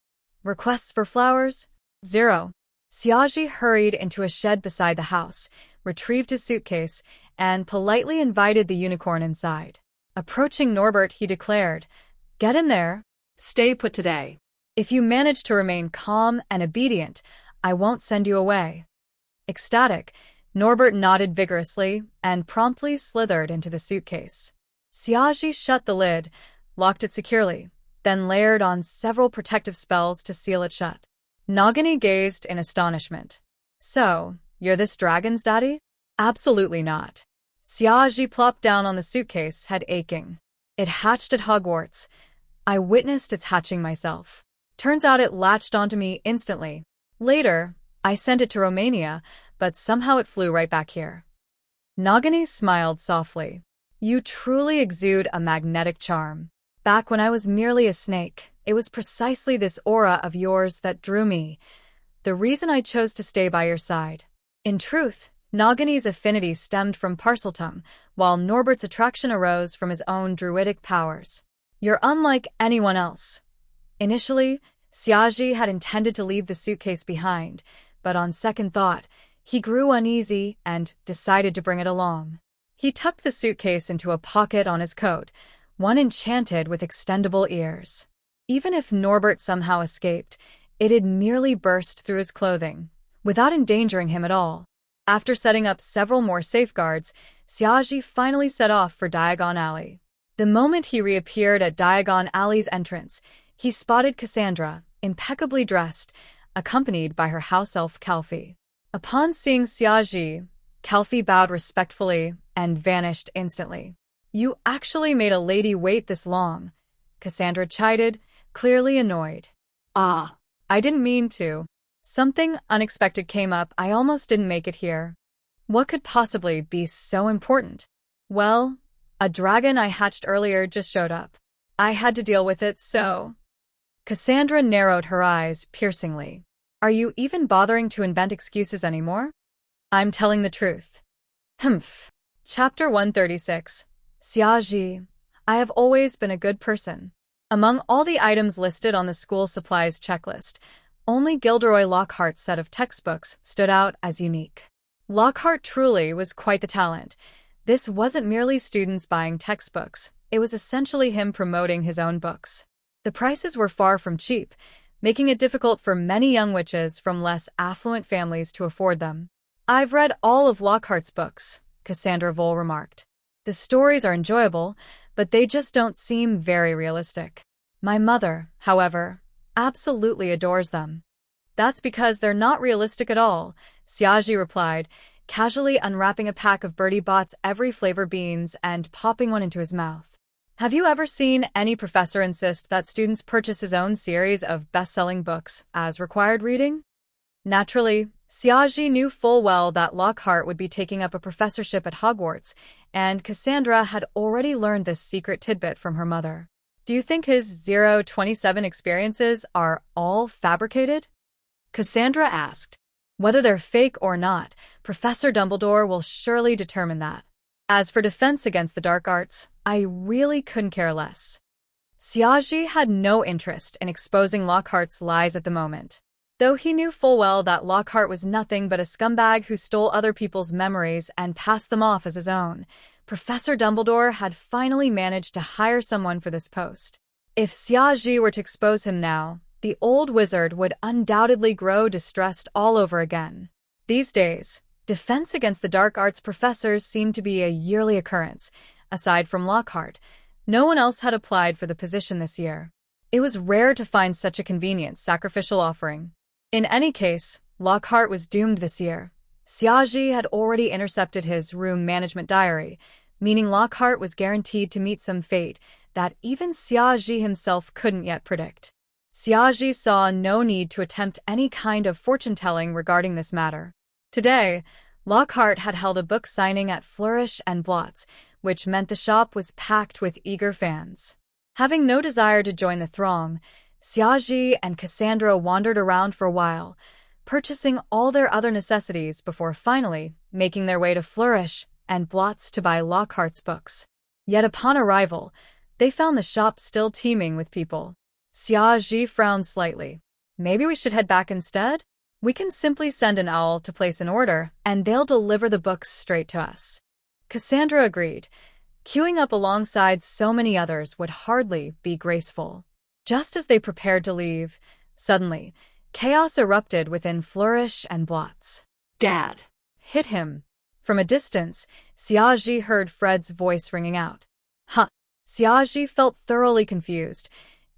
Requests for flowers? 0. Xiaji hurried into a shed beside the house, retrieved his suitcase, and politely invited the unicorn inside. Approaching Norbert, he declared, Get in there. Stay put today. If you manage to remain calm and obedient, I won't send you away. Ecstatic, Norbert nodded vigorously and promptly slithered into the suitcase. Xiaji shut the lid, locked it securely, then layered on several protective spells to seal it shut. Nagini gazed in astonishment. So, you're this dragon's daddy? Absolutely not. Xiaji plopped down on the suitcase, head aching. It hatched at Hogwarts. I witnessed its hatching myself. Turns out it latched onto me instantly. Later, I sent it to Romania, but somehow it flew right back here. Nagini smiled softly. You truly exude a magnetic charm. Back when I was merely a snake, it was precisely this aura of yours that drew me, the reason I chose to stay by your side. In truth, Nagini's affinity stemmed from Parseltongue, while Norbert's attraction arose from his own druidic powers. You're unlike anyone else. Initially, Xiaji had intended to leave the suitcase behind, but on second thought, he grew uneasy and decided to bring it along. He tucked the suitcase into a pocket on his coat, one enchanted with extendable ears. Even if Norbert somehow escaped, it'd merely burst through his clothing, without endangering him at all. After setting up several more safeguards, Xiaji finally set off for Diagon Alley. The moment he reappeared at Diagon Alley's entrance, he spotted Cassandra, impeccably dressed, accompanied by her house elf Calfee. Upon seeing Xiaji, Calfee bowed respectfully and vanished instantly. You actually made a lady wait this long, Cassandra chided, clearly annoyed. Ah, I didn't mean to. Something unexpected came up. I almost didn't make it here. What could possibly be so important? Well, a dragon I hatched earlier just showed up. I had to deal with it, so... Cassandra narrowed her eyes piercingly. Are you even bothering to invent excuses anymore? I'm telling the truth. Humph. Chapter 136. Xiaji, I have always been a good person. Among all the items listed on the school supplies checklist, only Gilderoy Lockhart's set of textbooks stood out as unique. Lockhart truly was quite the talent. This wasn't merely students buying textbooks, it was essentially him promoting his own books. The prices were far from cheap, making it difficult for many young witches from less affluent families to afford them. "I've read all of Lockhart's books," Cassandra Vole remarked. "The stories are enjoyable, but they just don't seem very realistic. My mother, however, absolutely adores them." "That's because they're not realistic at all," Xiaji replied, casually unwrapping a pack of Bertie Bott's every flavor beans and popping one into his mouth. "Have you ever seen any professor insist that students purchase his own series of best-selling books as required reading?" Naturally, Xiaji knew full well that Lockhart would be taking up a professorship at Hogwarts, and Cassandra had already learned this secret tidbit from her mother. "Do you think his 027 experiences are all fabricated?" Cassandra asked. "Whether they're fake or not, Professor Dumbledore will surely determine that. As for defense against the dark arts, I really couldn't care less." Xiaji had no interest in exposing Lockhart's lies at the moment. Though he knew full well that Lockhart was nothing but a scumbag who stole other people's memories and passed them off as his own, Professor Dumbledore had finally managed to hire someone for this post. If Xiaji were to expose him now, the old wizard would undoubtedly grow distressed all over again. These days, defense against the dark arts professors seemed to be a yearly occurrence. Aside from Lockhart, no one else had applied for the position this year. It was rare to find such a convenient sacrificial offering. In any case, Lockhart was doomed this year. Xiaji had already intercepted his room management diary, meaning Lockhart was guaranteed to meet some fate that even Xiaji himself couldn't yet predict. Xiaji saw no need to attempt any kind of fortune-telling regarding this matter. Today, Lockhart had held a book signing at Flourish and Blots, which meant the shop was packed with eager fans. Having no desire to join the throng, Xiaji and Cassandra wandered around for a while, purchasing all their other necessities before finally making their way to Flourish and Blots to buy Lockhart's books. Yet upon arrival, they found the shop still teeming with people. Xiaji frowned slightly. "Maybe we should head back instead? We can simply send an owl to place an order, and they'll deliver the books straight to us." Cassandra agreed. Queuing up alongside so many others would hardly be graceful. Just as they prepared to leave, suddenly, chaos erupted within Flourish and Blots. "Dad!" "Hit him." From a distance, Xiaji heard Fred's voice ringing out. "Huh." Xiaji felt thoroughly confused.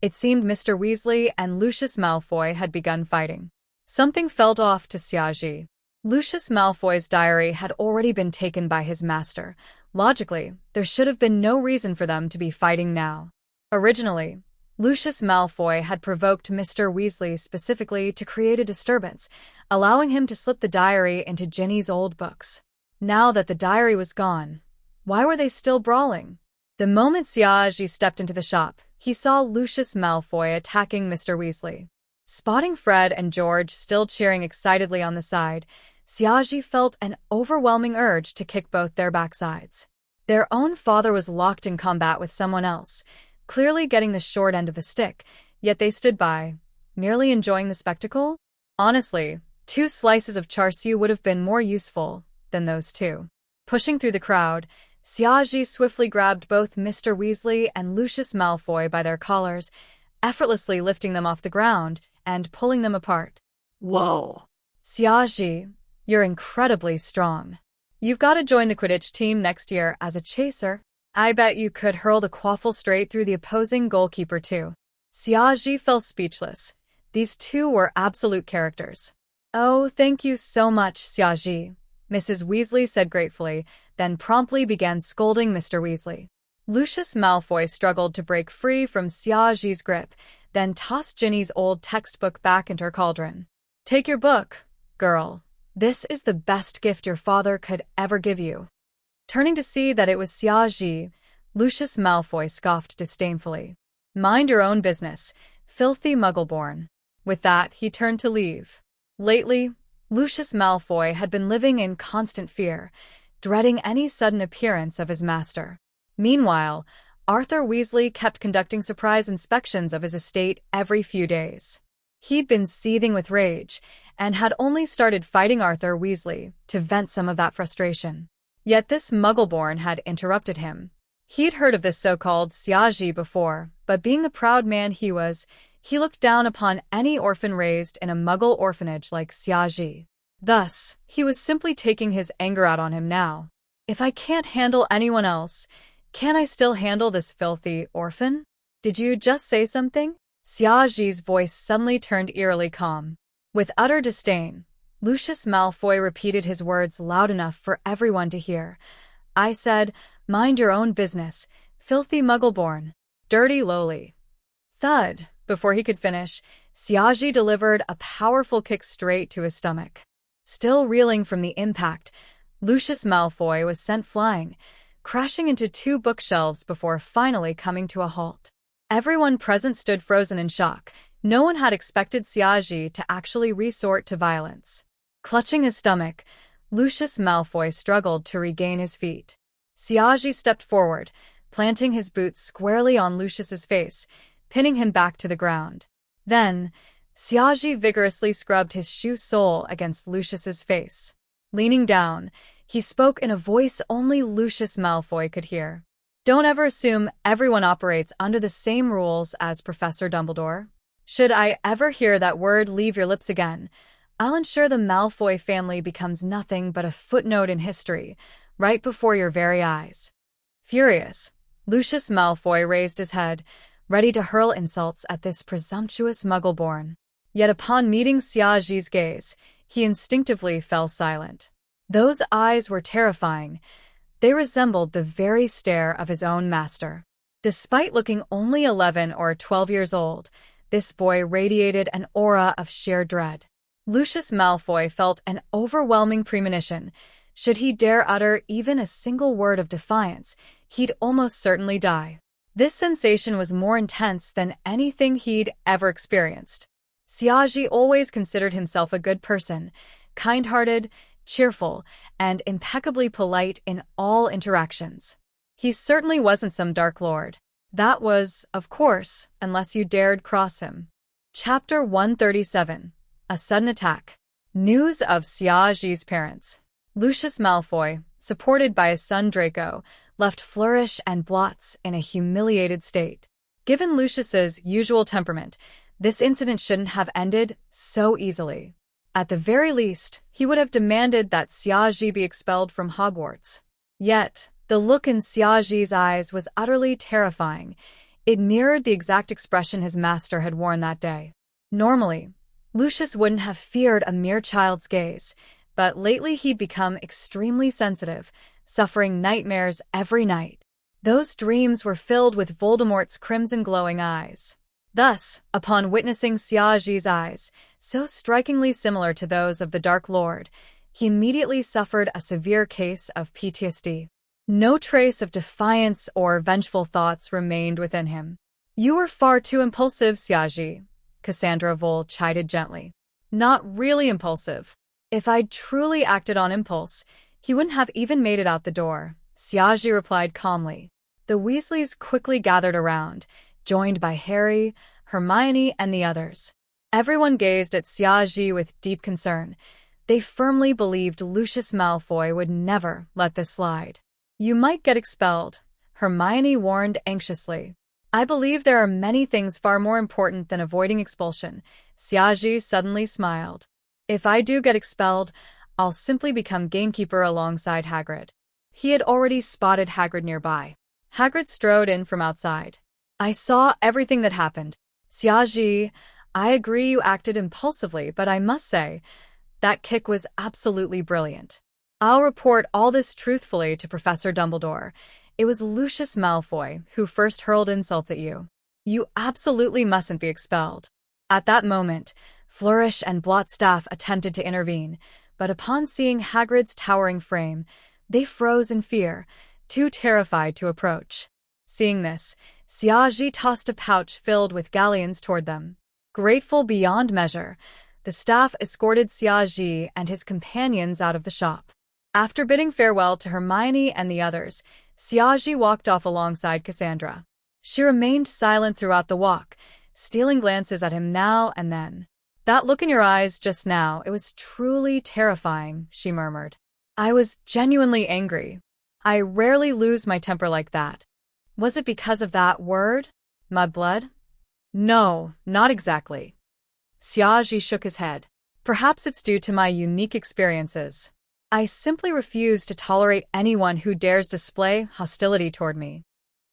It seemed Mr. Weasley and Lucius Malfoy had begun fighting. Something felt off to Xiaji. Lucius Malfoy's diary had already been taken by his master. Logically, there should have been no reason for them to be fighting now. Originally, Lucius Malfoy had provoked Mr. Weasley specifically to create a disturbance, allowing him to slip the diary into Ginny's old books. Now that the diary was gone, why were they still brawling? The moment Xiaji stepped into the shop, he saw Lucius Malfoy attacking Mr. Weasley. Spotting Fred and George still cheering excitedly on the side, Xiaji felt an overwhelming urge to kick both their backsides. Their own father was locked in combat with someone else, clearly getting the short end of the stick, yet they stood by, merely enjoying the spectacle? Honestly, 2 slices of char siu would have been more useful than those 2. Pushing through the crowd, Xiaji swiftly grabbed both Mr. Weasley and Lucius Malfoy by their collars, effortlessly lifting them off the ground and pulling them apart. "Whoa." "Xiaji, you're incredibly strong. You've got to join the Quidditch team next year as a chaser. I bet you could hurl the quaffle straight through the opposing goalkeeper too." Xiaji fell speechless. These 2 were absolute characters. "Oh, thank you so much, Xiaji," Mrs. Weasley said gratefully, then promptly began scolding Mr. Weasley. Lucius Malfoy struggled to break free from Xiaji's grip, then tossed Ginny's old textbook back into her cauldron. "Take your book, girl. This is the best gift your father could ever give you." Turning to see that it was Xiaji, Lucius Malfoy scoffed disdainfully. "Mind your own business, filthy muggleborn." With that, he turned to leave. Lately, Lucius Malfoy had been living in constant fear, dreading any sudden appearance of his master. Meanwhile, Arthur Weasley kept conducting surprise inspections of his estate every few days. He'd been seething with rage, and had only started fighting Arthur Weasley to vent some of that frustration. Yet this Muggle-born had interrupted him. He'd heard of this so-called Siaji before, but being the proud man he was, he looked down upon any orphan raised in a Muggle orphanage like Siaji. Thus, he was simply taking his anger out on him now. If I can't handle anyone else, can I still handle this filthy orphan? Did you just say something? Siaji's voice suddenly turned eerily calm. With utter disdain, Lucius Malfoy repeated his words loud enough for everyone to hear. I said, mind your own business, filthy Muggle-born, dirty lowly. Thud. Before he could finish, Siaji delivered a powerful kick straight to his stomach. Still reeling from the impact, Lucius Malfoy was sent flying, crashing into 2 bookshelves before finally coming to a halt. Everyone present stood frozen in shock. No one had expected Siaji to actually resort to violence. Clutching his stomach, Lucius Malfoy struggled to regain his feet. Siaji stepped forward, planting his boots squarely on Lucius's face, pinning him back to the ground. Then, Siaji vigorously scrubbed his shoe sole against Lucius's face. Leaning down, he spoke in a voice only Lucius Malfoy could hear. Don't ever assume everyone operates under the same rules as Professor Dumbledore. Should I ever hear that word leave your lips again, I'll ensure the Malfoy family becomes nothing but a footnote in history, right before your very eyes. Furious, Lucius Malfoy raised his head, ready to hurl insults at this presumptuous Muggle-born. Yet upon meeting Siaji's gaze, he instinctively fell silent. Those eyes were terrifying. They resembled the very stare of his own master. Despite looking only 11 or 12 years old, this boy radiated an aura of sheer dread. Lucius Malfoy felt an overwhelming premonition. Should he dare utter even a single word of defiance, he'd almost certainly die. This sensation was more intense than anything he'd ever experienced. Siaji always considered himself a good person, kind-hearted, cheerful, and impeccably polite in all interactions. He certainly wasn't some Dark Lord. That was, of course, unless you dared cross him. Chapter 137. A Sudden Attack. News of Siaji's parents. Lucius Malfoy, supported by his son Draco, left Flourish and Blotts in a humiliated state. Given Lucius's usual temperament, this incident shouldn't have ended so easily. At the very least, he would have demanded that Siaji be expelled from Hogwarts. Yet, the look in Siaji's eyes was utterly terrifying. It mirrored the exact expression his master had worn that day. Normally, Lucius wouldn't have feared a mere child's gaze, but lately he'd become extremely sensitive, suffering nightmares every night. Those dreams were filled with Voldemort's crimson glowing eyes. Thus, upon witnessing Siaji's eyes, so strikingly similar to those of the Dark Lord, he immediately suffered a severe case of PTSD. No trace of defiance or vengeful thoughts remained within him. You were far too impulsive, Siaji, Cassandra Vole chided gently. Not really impulsive. If I'd truly acted on impulse, he wouldn't have even made it out the door, Siaji replied calmly. The Weasleys quickly gathered around, joined by Harry, Hermione, and the others. Everyone gazed at Siaji with deep concern. They firmly believed Lucius Malfoy would never let this slide. You might get expelled, Hermione warned anxiously. I believe there are many things far more important than avoiding expulsion, Siaji suddenly smiled. If I do get expelled, I'll simply become gamekeeper alongside Hagrid. He had already spotted Hagrid nearby. Hagrid strode in from outside. I saw everything that happened. Siaji, I agree you acted impulsively, but I must say, that kick was absolutely brilliant. I'll report all this truthfully to Professor Dumbledore. It was Lucius Malfoy who first hurled insults at you. You absolutely mustn't be expelled. At that moment, Flourish and Blotts staff attempted to intervene, but upon seeing Hagrid's towering frame, they froze in fear, too terrified to approach. Seeing this, Siaji tossed a pouch filled with galleons toward them. Grateful beyond measure, the staff escorted Siaji and his companions out of the shop. After bidding farewell to Hermione and the others, Siaji walked off alongside Cassandra. She remained silent throughout the walk, stealing glances at him now and then. That look in your eyes just now, it was truly terrifying, she murmured. I was genuinely angry. I rarely lose my temper like that. Was it because of that word? Mudblood? No, not exactly. Xiaozhi shook his head. Perhaps it's due to my unique experiences. I simply refuse to tolerate anyone who dares display hostility toward me.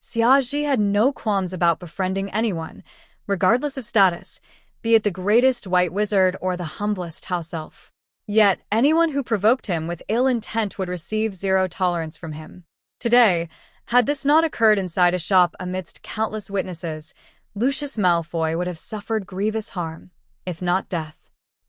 Xiaozhi had no qualms about befriending anyone, regardless of status, be it the greatest white wizard or the humblest house elf. Yet, anyone who provoked him with ill intent would receive zero tolerance from him. Today, had this not occurred inside a shop amidst countless witnesses, Lucius Malfoy would have suffered grievous harm, if not death.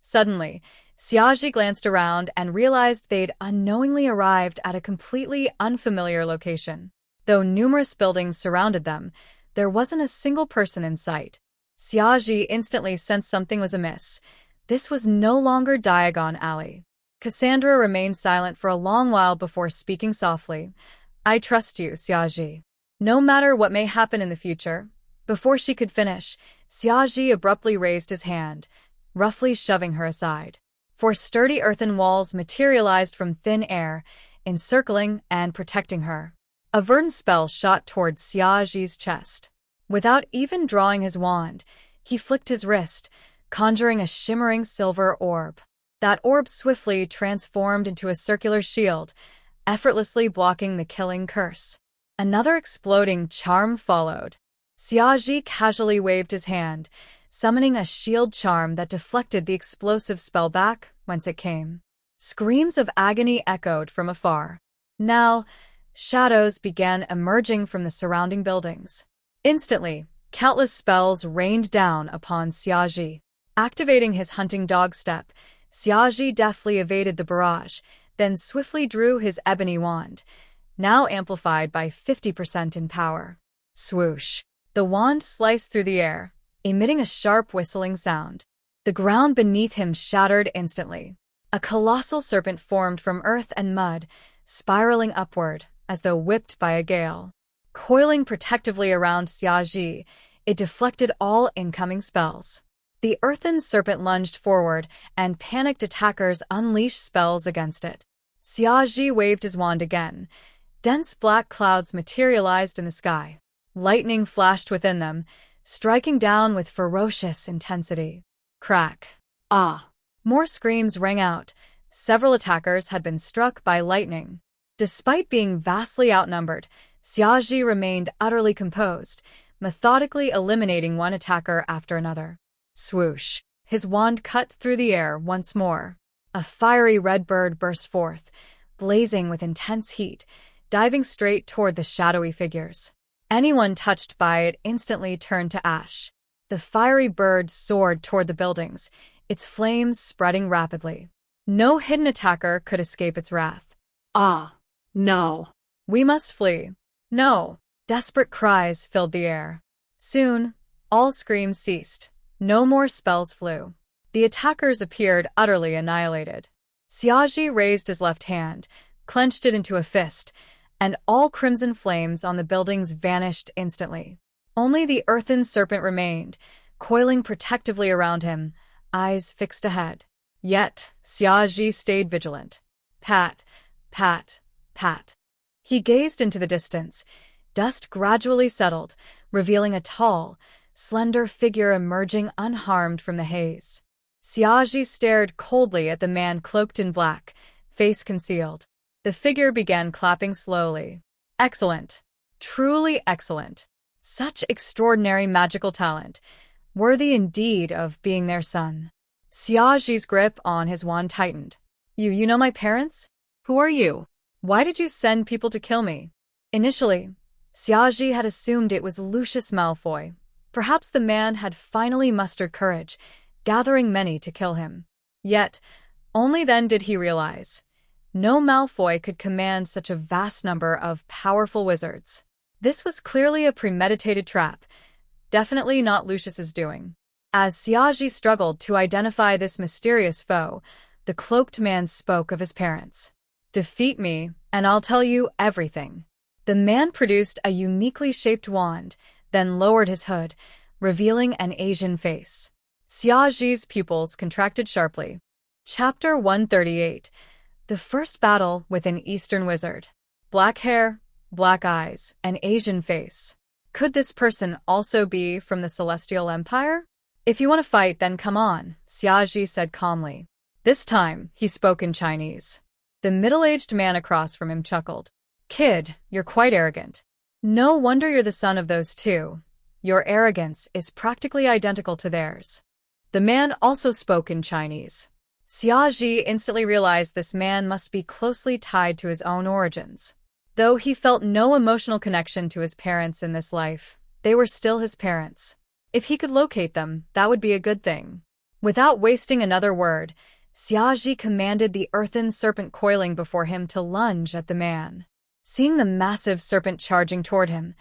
Suddenly, Xiaozhi glanced around and realized they'd unknowingly arrived at a completely unfamiliar location. Though numerous buildings surrounded them, there wasn't a single person in sight. Xiaozhi instantly sensed something was amiss. This was no longer Diagon Alley. Cassandra remained silent for a long while before speaking softly. I trust you, Xiaozhi. No matter what may happen in the future. Before she could finish, Xiaozhi abruptly raised his hand, roughly shoving her aside. Four sturdy earthen walls materialized from thin air, encircling and protecting her. A verdant spell shot towards Xiaozhi's chest. Without even drawing his wand, he flicked his wrist, conjuring a shimmering silver orb. That orb swiftly transformed into a circular shield, effortlessly blocking the killing curse. Another exploding charm followed. Xiaozhi casually waved his hand, summoning a shield charm that deflected the explosive spell back whence it came. Screams of agony echoed from afar. Now, shadows began emerging from the surrounding buildings. Instantly, countless spells rained down upon Xiaozhi. Activating his hunting dog step, Xiaozhi deftly evaded the barrage, then swiftly drew his ebony wand, now amplified by 50% in power. Swoosh! The wand sliced through the air, emitting a sharp whistling sound. The ground beneath him shattered instantly. A colossal serpent formed from earth and mud, spiraling upward, as though whipped by a gale. Coiling protectively around Xiaozhi, it deflected all incoming spells. The earthen serpent lunged forward, and panicked attackers unleashed spells against it. Xiaozhi waved his wand again. Dense black clouds materialized in the sky. Lightning flashed within them, striking down with ferocious intensity. Crack. Ah! More screams rang out. Several attackers had been struck by lightning. Despite being vastly outnumbered, Xiaozhi remained utterly composed, methodically eliminating one attacker after another. Swoosh! His wand cut through the air once more. A fiery red bird burst forth, blazing with intense heat, diving straight toward the shadowy figures. Anyone touched by it instantly turned to ash. The fiery bird soared toward the buildings, its flames spreading rapidly. No hidden attacker could escape its wrath. Ah! No! We must flee. No! Desperate cries filled the air. Soon, all screams ceased. No more spells flew. The attackers appeared utterly annihilated. Xiaozhi raised his left hand, clenched it into a fist, and all crimson flames on the buildings vanished instantly. Only the earthen serpent remained, coiling protectively around him, eyes fixed ahead. Yet, Xiaozhi stayed vigilant. Pat, pat, pat. He gazed into the distance. Dust gradually settled, revealing a tall, slender figure emerging unharmed from the haze. Xiaozhi stared coldly at the man cloaked in black, face concealed. The figure began clapping slowly. Excellent. Truly excellent. Such extraordinary magical talent. Worthy indeed of being their son. Xiaozhi's grip on his wand tightened. You know my parents? Who are you? Why did you send people to kill me? Initially, Xiaozhi had assumed it was Lucius Malfoy. Perhaps the man had finally mustered courage, gathering many to kill him. Yet, only then did he realize, no Malfoy could command such a vast number of powerful wizards. This was clearly a premeditated trap, definitely not Lucius's doing. As Xiaozhi struggled to identify this mysterious foe, the cloaked man spoke of his parents. Defeat me, and I'll tell you everything. The man produced a uniquely shaped wand, then lowered his hood, revealing an Asian face. Xiaoji's pupils contracted sharply. Chapter 138. The First Battle with an Eastern Wizard. Black hair, black eyes, an Asian face. Could this person also be from the Celestial Empire? If you want to fight, then come on, Xiaoji said calmly. This time, he spoke in Chinese. The middle-aged man across from him chuckled. Kid, you're quite arrogant. No wonder you're the son of those two. Your arrogance is practically identical to theirs. The man also spoke in Chinese. Xiaoji instantly realized this man must be closely tied to his own origins. Though he felt no emotional connection to his parents in this life, they were still his parents. If he could locate them, that would be a good thing. Without wasting another word, Xiaoji commanded the earthen serpent coiling before him to lunge at the man. Seeing the massive serpent charging toward him,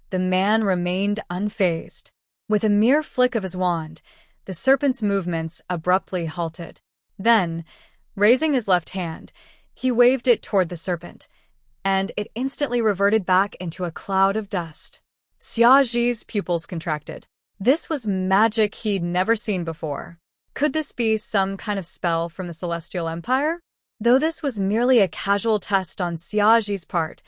the man remained unfazed. With a mere flick of his wand, the serpent's movements abruptly halted. Then, raising his left hand, he waved it toward the serpent, and it instantly reverted back into a cloud of dust. Xiaoji's pupils contracted. This was magic he'd never seen before. Could this be some kind of spell from the Celestial Empire? Though this was merely a casual test on Xiaoji's part,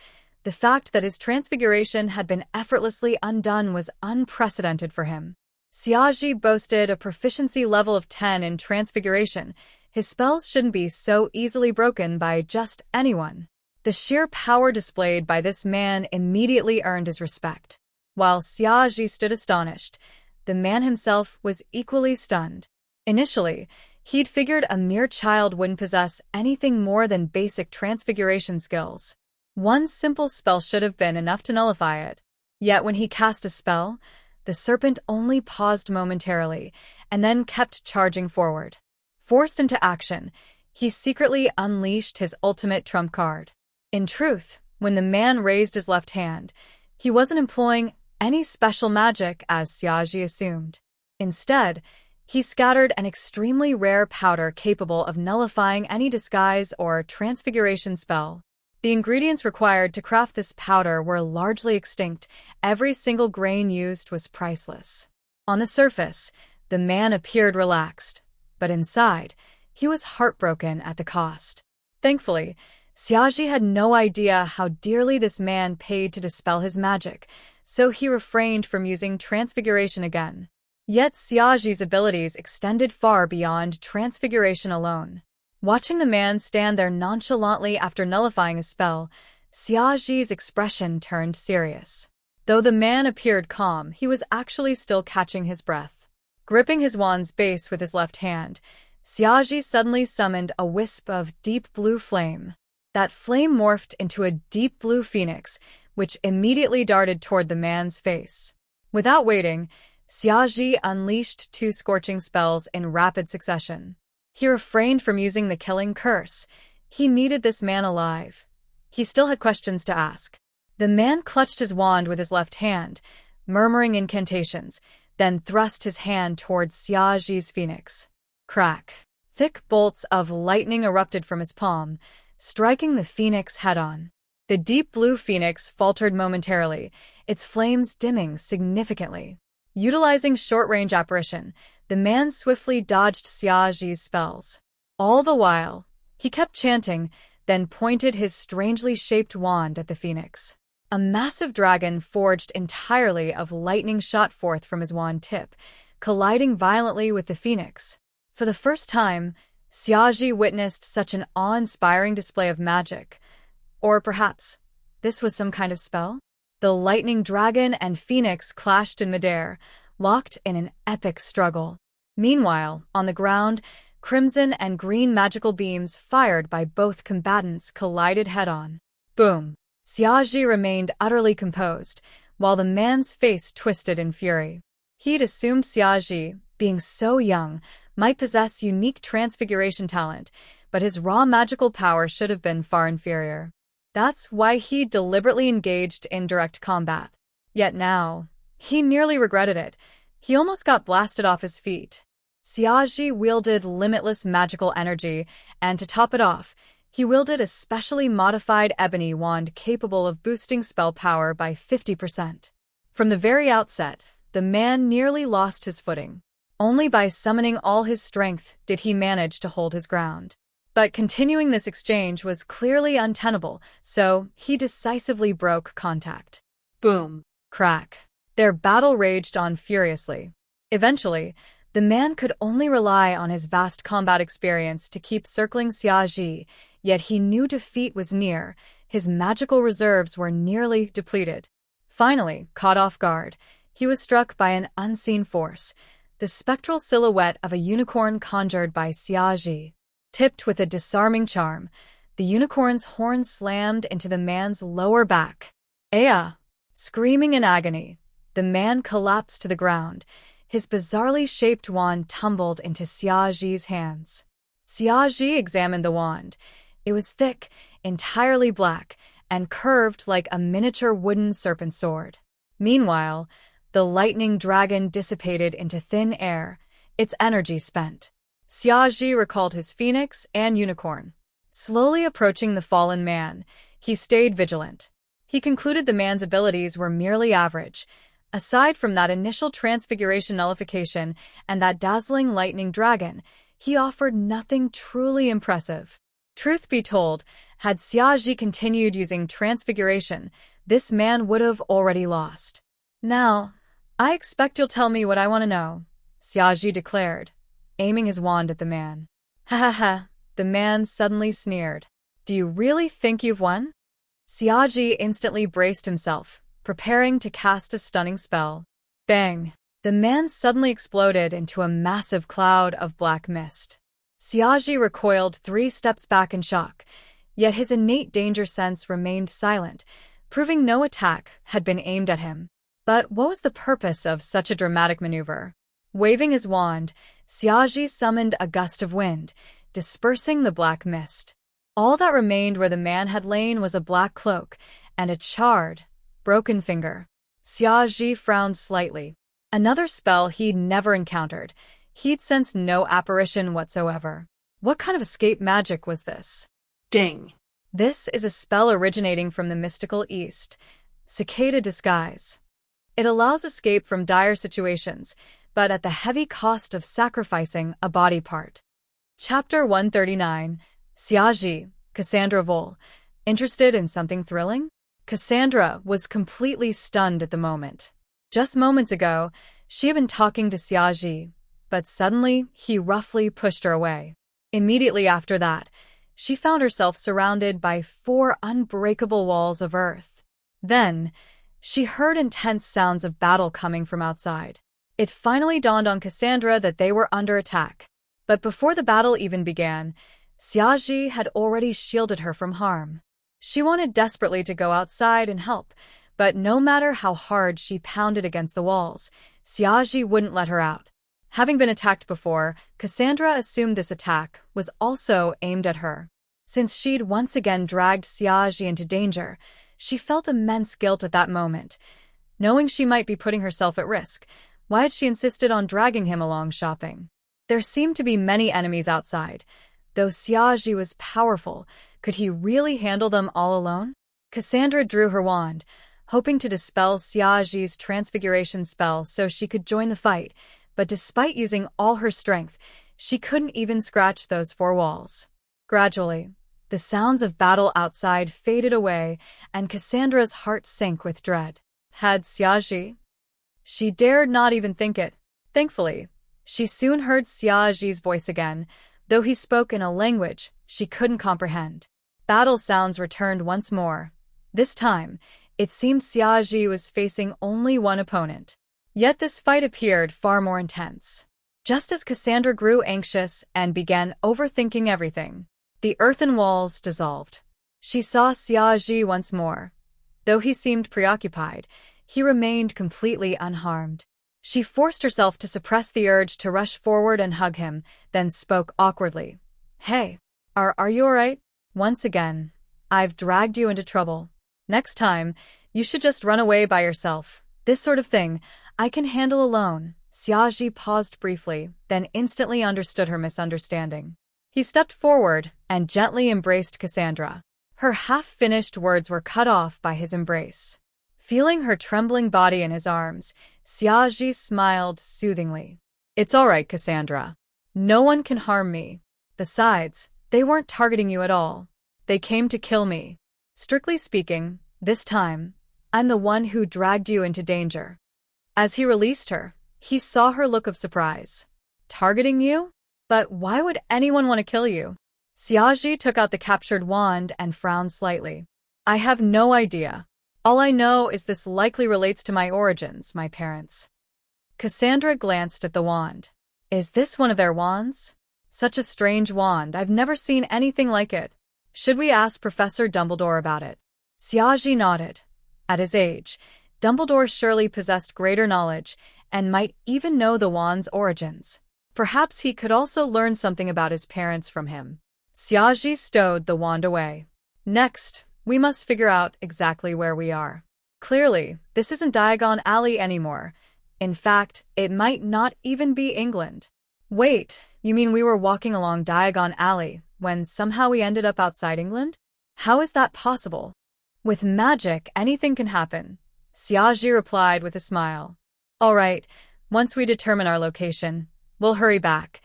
the fact that his transfiguration had been effortlessly undone was unprecedented for him. Xiaoji boasted a proficiency level of 10 in transfiguration. His spells shouldn't be so easily broken by just anyone. The sheer power displayed by this man immediately earned his respect. While Xiaoji stood astonished, the man himself was equally stunned. Initially, he'd figured a mere child wouldn't possess anything more than basic transfiguration skills. One simple spell should have been enough to nullify it. Yet when he cast a spell, the serpent only paused momentarily, and then kept charging forward. Forced into action, he secretly unleashed his ultimate trump card. In truth, when the man raised his left hand, he wasn't employing any special magic as Xiaoji assumed. Instead, he scattered an extremely rare powder capable of nullifying any disguise or transfiguration spell. The ingredients required to craft this powder were largely extinct. Every single grain used was priceless. On the surface, the man appeared relaxed, but inside, he was heartbroken at the cost. Thankfully, Xiaoji had no idea how dearly this man paid to dispel his magic, so he refrained from using transfiguration again. Yet Xiaoji's abilities extended far beyond transfiguration alone. Watching the man stand there nonchalantly after nullifying a spell, Xiaoji's expression turned serious. Though the man appeared calm, he was actually still catching his breath. Gripping his wand's base with his left hand, Xiaoji suddenly summoned a wisp of deep blue flame. That flame morphed into a deep blue phoenix, which immediately darted toward the man's face. Without waiting, Xiaoji unleashed 2 scorching spells in rapid succession. He refrained from using the killing curse. He needed this man alive. He still had questions to ask. The man clutched his wand with his left hand, murmuring incantations, then thrust his hand towards Xiaoji's phoenix. Crack! Thick bolts of lightning erupted from his palm, striking the phoenix head-on. The deep blue phoenix faltered momentarily, its flames dimming significantly. Utilizing short-range apparition, the man swiftly dodged Xiaoji's spells. All the while, he kept chanting, then pointed his strangely shaped wand at the phoenix. A massive dragon forged entirely of lightning shot forth from his wand tip, colliding violently with the phoenix. For the first time, Xiaoji witnessed such an awe-inspiring display of magic. Or perhaps, this was some kind of spell? The lightning dragon and phoenix clashed in midair, locked in an epic struggle. Meanwhile, on the ground, crimson and green magical beams fired by both combatants collided head-on. Boom! Xiaoji remained utterly composed, while the man's face twisted in fury. He'd assumed Xiaoji, being so young, might possess unique transfiguration talent, but his raw magical power should have been far inferior. That's why he deliberately engaged in direct combat. Yet now, he nearly regretted it. He almost got blasted off his feet. Xiaoji wielded limitless magical energy, and to top it off, he wielded a specially modified ebony wand capable of boosting spell power by 50%. From the very outset, the man nearly lost his footing. Only by summoning all his strength did he manage to hold his ground. But continuing this exchange was clearly untenable, so he decisively broke contact. Boom. Crack. Their battle raged on furiously. Eventually, the man could only rely on his vast combat experience to keep circling Xiaji, yet he knew defeat was near. His magical reserves were nearly depleted. Finally, caught off guard, he was struck by an unseen force, the spectral silhouette of a unicorn conjured by Xiaji. Tipped with a disarming charm, the unicorn's horn slammed into the man's lower back. Aya! Screaming in agony, the man collapsed to the ground. His bizarrely shaped wand tumbled into Xiaji's hands. Xiaji examined the wand. It was thick, entirely black, and curved like a miniature wooden serpent sword. Meanwhile, the lightning dragon dissipated into thin air, its energy spent. Xiaji recalled his phoenix and unicorn. Slowly approaching the fallen man, he stayed vigilant. He concluded the man's abilities were merely average. Aside from that initial transfiguration nullification and that dazzling lightning dragon, he offered nothing truly impressive. Truth be told, had Xiaji continued using transfiguration, this man would have already lost. Now, I expect you'll tell me what I want to know, Xiaji declared, aiming his wand at the man. Ha ha ha, the man suddenly sneered. Do you really think you've won? Xiaji instantly braced himself, preparing to cast a stunning spell. Bang! The man suddenly exploded into a massive cloud of black mist. Xiaji recoiled 3 steps back in shock, yet his innate danger sense remained silent, proving no attack had been aimed at him. But what was the purpose of such a dramatic maneuver? Waving his wand, Xiaji summoned a gust of wind, dispersing the black mist. All that remained where the man had lain was a black cloak and a charred, broken finger. Xiaji frowned slightly. Another spell he'd never encountered. He'd sensed no apparition whatsoever. What kind of escape magic was this? Ding. This is a spell originating from the mystical East, Cicada Disguise. It allows escape from dire situations, but at the heavy cost of sacrificing a body part. Chapter 139, Xiaji, Cassandra Vol. Interested in something thrilling? Cassandra was completely stunned at the moment. Just moments ago, she had been talking to Xiaji, but suddenly he roughly pushed her away. Immediately after that, she found herself surrounded by 4 unbreakable walls of earth. Then, she heard intense sounds of battle coming from outside. It finally dawned on Cassandra that they were under attack. But before the battle even began, Xiaji had already shielded her from harm. She wanted desperately to go outside and help, but no matter how hard she pounded against the walls, Xiaji wouldn't let her out. Having been attacked before, Cassandra assumed this attack was also aimed at her. Since she'd once again dragged Xiaji into danger, she felt immense guilt at that moment. Knowing she might be putting herself at risk, why had she insisted on dragging him along shopping? There seemed to be many enemies outside. Though Xiaji was powerful, could he really handle them all alone? Cassandra drew her wand, hoping to dispel Xiaji's transfiguration spell so she could join the fight, but despite using all her strength, she couldn't even scratch those 4 walls. Gradually, the sounds of battle outside faded away, and Cassandra's heart sank with dread. Had Xiaji? She dared not even think it. Thankfully, she soon heard Xiaji's voice again, though he spoke in a language she couldn't comprehend. Battle sounds returned once more. This time, it seemed Xiaji was facing only one opponent. Yet this fight appeared far more intense. Just as Cassandra grew anxious and began overthinking everything, the earthen walls dissolved. She saw Xiaji once more. Though he seemed preoccupied, he remained completely unharmed. She forced herself to suppress the urge to rush forward and hug him, then spoke awkwardly. Hey, are you alright? Once again, I've dragged you into trouble. Next time, you should just run away by yourself. This sort of thing, I can handle alone. Xiaji paused briefly, then instantly understood her misunderstanding. He stepped forward and gently embraced Cassandra. Her half-finished words were cut off by his embrace. Feeling her trembling body in his arms, Xiaji smiled soothingly. It's all right, Cassandra. No one can harm me. Besides, they weren't targeting you at all. They came to kill me. Strictly speaking, this time, I'm the one who dragged you into danger. As he released her, he saw her look of surprise. Targeting you? But why would anyone want to kill you? Xiaoji took out the captured wand and frowned slightly. I have no idea. All I know is this likely relates to my origins, my parents. Cassandra glanced at the wand. Is this one of their wands? Such a strange wand, I've never seen anything like it. Should we ask Professor Dumbledore about it? Xiaoji nodded. At his age, Dumbledore surely possessed greater knowledge and might even know the wand's origins. Perhaps he could also learn something about his parents from him. Xiaoji stowed the wand away. Next, we must figure out exactly where we are. Clearly, this isn't Diagon Alley anymore. In fact, it might not even be England. Wait, you mean we were walking along Diagon Alley when somehow we ended up outside England? How is that possible? With magic, anything can happen, Xiaoji replied with a smile. All right, once we determine our location, we'll hurry back.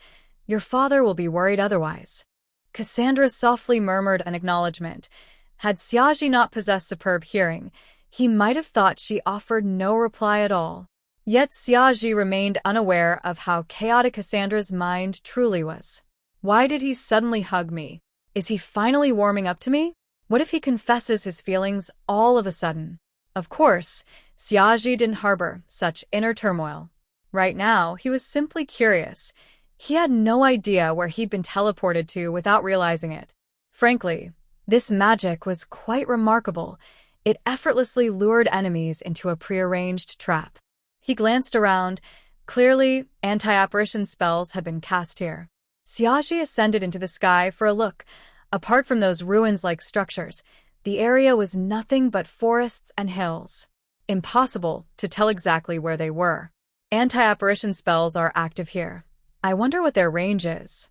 Your father will be worried otherwise. Cassandra softly murmured an acknowledgement. Had Xiaoji not possessed superb hearing, he might have thought she offered no reply at all. Yet Xiaoji remained unaware of how chaotic Cassandra's mind truly was. Why did he suddenly hug me? Is he finally warming up to me? What if he confesses his feelings all of a sudden? Of course, Xiaoji didn't harbor such inner turmoil. Right now, he was simply curious. He had no idea where he'd been teleported to without realizing it. Frankly, this magic was quite remarkable. It effortlessly lured enemies into a prearranged trap. He glanced around. Clearly, anti-apparition spells had been cast here. Xiaoji ascended into the sky for a look. Apart from those ruins-like structures, the area was nothing but forests and hills. Impossible to tell exactly where they were. Anti-apparition spells are active here. I wonder what their range is.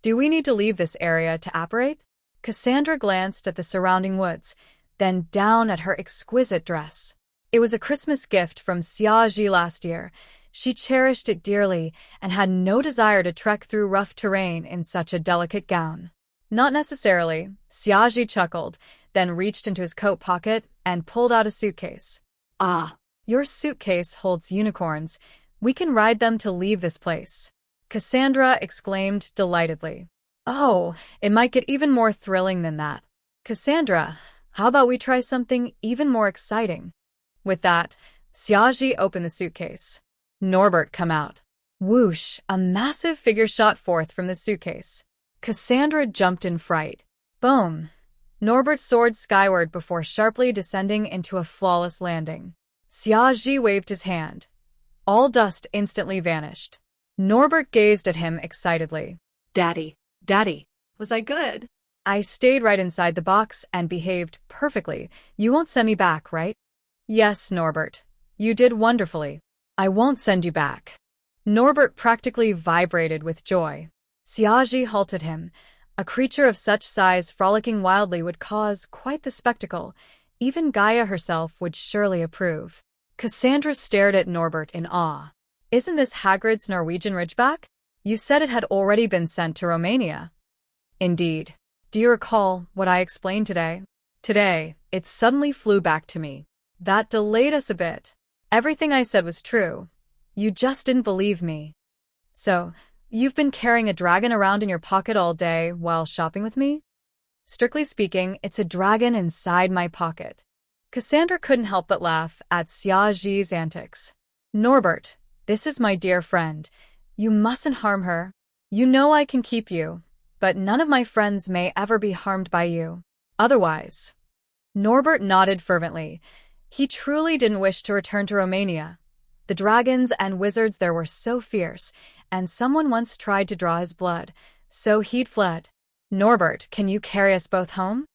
Do we need to leave this area to apparate? Cassandra glanced at the surrounding woods, then down at her exquisite dress. It was a Christmas gift from Xiaoji last year. She cherished it dearly and had no desire to trek through rough terrain in such a delicate gown. Not necessarily, Xiaoji chuckled, then reached into his coat pocket and pulled out a suitcase. Ah, your suitcase holds unicorns. We can ride them to leave this place. Cassandra exclaimed delightedly. Oh, it might get even more thrilling than that. Cassandra, how about we try something even more exciting? With that, Xiaoji opened the suitcase. Norbert, come out. Whoosh, a massive figure shot forth from the suitcase. Cassandra jumped in fright. Boom! Norbert soared skyward before sharply descending into a flawless landing. Xiaoji waved his hand. All dust instantly vanished. Norbert gazed at him excitedly. Daddy, was I good? I stayed right inside the box and behaved perfectly. You won't send me back, right? Yes, Norbert. You did wonderfully. I won't send you back. Norbert practically vibrated with joy. Xiaoji halted him. A creature of such size frolicking wildly would cause quite the spectacle. Even Gaia herself would surely approve. Cassandra stared at Norbert in awe. Isn't this Hagrid's Norwegian Ridgeback? You said it had already been sent to Romania. Indeed. Do you recall what I explained today? Today, it suddenly flew back to me. That delayed us a bit. Everything I said was true. You just didn't believe me. So, you've been carrying a dragon around in your pocket all day while shopping with me? Strictly speaking, it's a dragon inside my pocket. Cassandra couldn't help but laugh at Xiaoji's antics. Norbert, this is my dear friend. You mustn't harm her. You know I can keep you, but none of my friends may ever be harmed by you. Otherwise. Norbert nodded fervently. He truly didn't wish to return to Romania. The dragons and wizards there were so fierce, and someone once tried to draw his blood, so he'd fled. Norbert, can you carry us both home?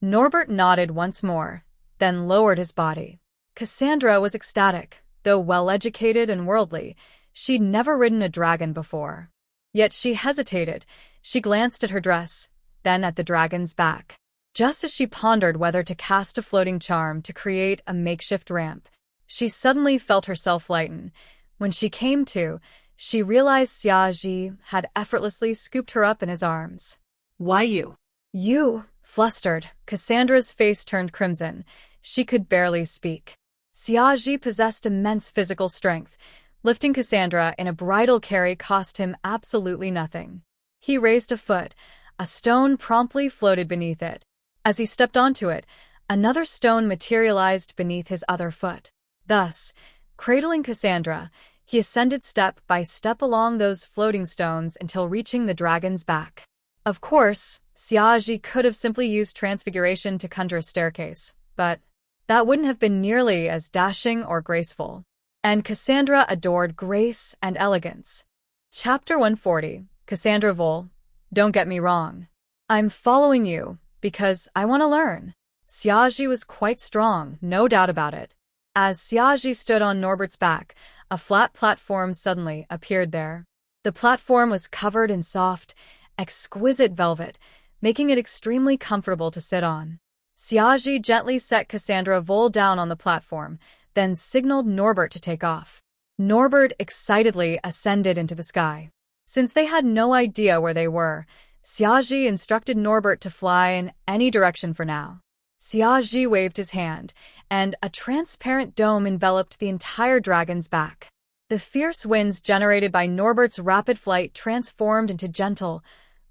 Norbert nodded once more, then lowered his body. Cassandra was ecstatic. Though well-educated and worldly, she'd never ridden a dragon before. Yet she hesitated. She glanced at her dress, then at the dragon's back. Just as she pondered whether to cast a floating charm to create a makeshift ramp, she suddenly felt herself lighten. When she came to, she realized Xiaji had effortlessly scooped her up in his arms. Why you? You, flustered, Cassandra's face turned crimson. She could barely speak. Xiaji possessed immense physical strength. Lifting Cassandra in a bridal carry cost him absolutely nothing. He raised a foot. A stone promptly floated beneath it. As he stepped onto it, another stone materialized beneath his other foot. Thus, cradling Cassandra, he ascended step by step along those floating stones until reaching the dragon's back. Of course, Xiaji could have simply used transfiguration to conjure a staircase, but that wouldn't have been nearly as dashing or graceful. And Cassandra adored grace and elegance. Chapter 140, Cassandra Vol. Don't get me wrong. I'm following you because I want to learn. Xiaji was quite strong, no doubt about it. As Xiaji stood on Norbert's back, a flat platform suddenly appeared there. The platform was covered in soft, exquisite velvet, making it extremely comfortable to sit on. Xiaji gently set Cassandra Vol down on the platform, then signaled Norbert to take off. Norbert excitedly ascended into the sky. Since they had no idea where they were, Xiaji instructed Norbert to fly in any direction for now. Xiaji waved his hand, and a transparent dome enveloped the entire dragon's back. The fierce winds generated by Norbert's rapid flight transformed into gentle,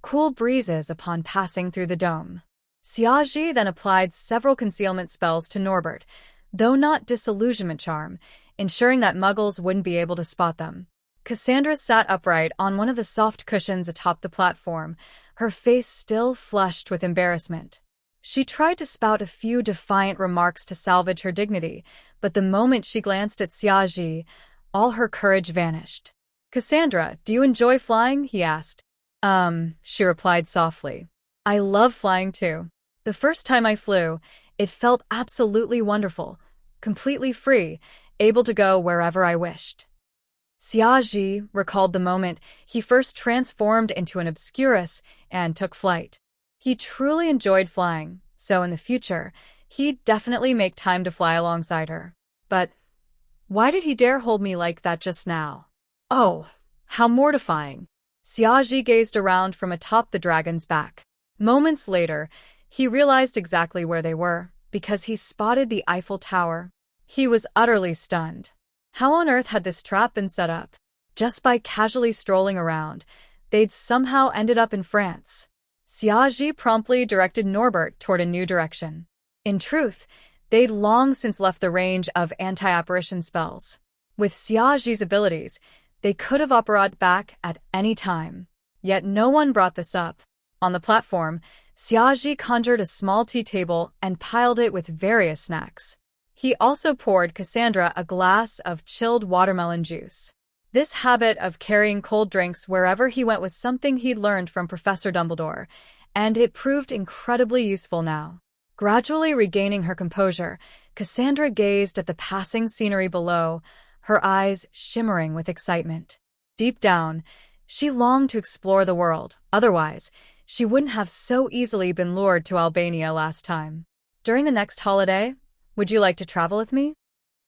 cool breezes upon passing through the dome. Xiaji then applied several concealment spells to Norbert, though not disillusionment charm, ensuring that muggles wouldn't be able to spot them. Cassandra sat upright on one of the soft cushions atop the platform, her face still flushed with embarrassment. She tried to spout a few defiant remarks to salvage her dignity, but the moment she glanced at Xiaji, all her courage vanished. "Cassandra, do you enjoy flying?" he asked. She replied softly. "I love flying too. The first time I flew, it felt absolutely wonderful, completely free, able to go wherever I wished." Xiaji recalled the moment he first transformed into an obscurus and took flight. He truly enjoyed flying, so in the future, he'd definitely make time to fly alongside her. But why did he dare hold me like that just now? Oh, how mortifying. Xiaji gazed around from atop the dragon's back. Moments later, he realized exactly where they were, because he spotted the Eiffel Tower. He was utterly stunned. How on earth had this trap been set up? Just by casually strolling around, they'd somehow ended up in France. Xiaji promptly directed Norbert toward a new direction. In truth, they'd long since left the range of anti-apparition spells. With Xiaji's abilities, they could have operated back at any time. Yet no one brought this up. On the platform, Xiaji conjured a small tea table and piled it with various snacks. He also poured Cassandra a glass of chilled watermelon juice. This habit of carrying cold drinks wherever he went was something he'd learned from Professor Dumbledore, and it proved incredibly useful now. Gradually regaining her composure, Cassandra gazed at the passing scenery below, her eyes shimmering with excitement. Deep down, she longed to explore the world, otherwise, she wouldn't have so easily been lured to Albania last time. "During the next holiday, would you like to travel with me?"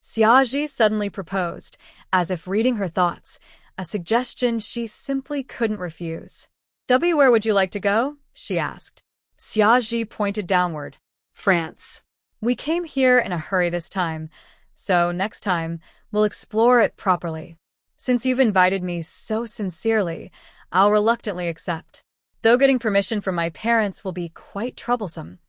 Xiaji suddenly proposed, as if reading her thoughts, a suggestion she simply couldn't refuse. "Where would you like to go?" she asked. Xiaji pointed downward. France. "We came here in a hurry this time, so next time, we'll explore it properly. Since you've invited me so sincerely, I'll reluctantly accept. Though getting permission from my parents will be quite troublesome."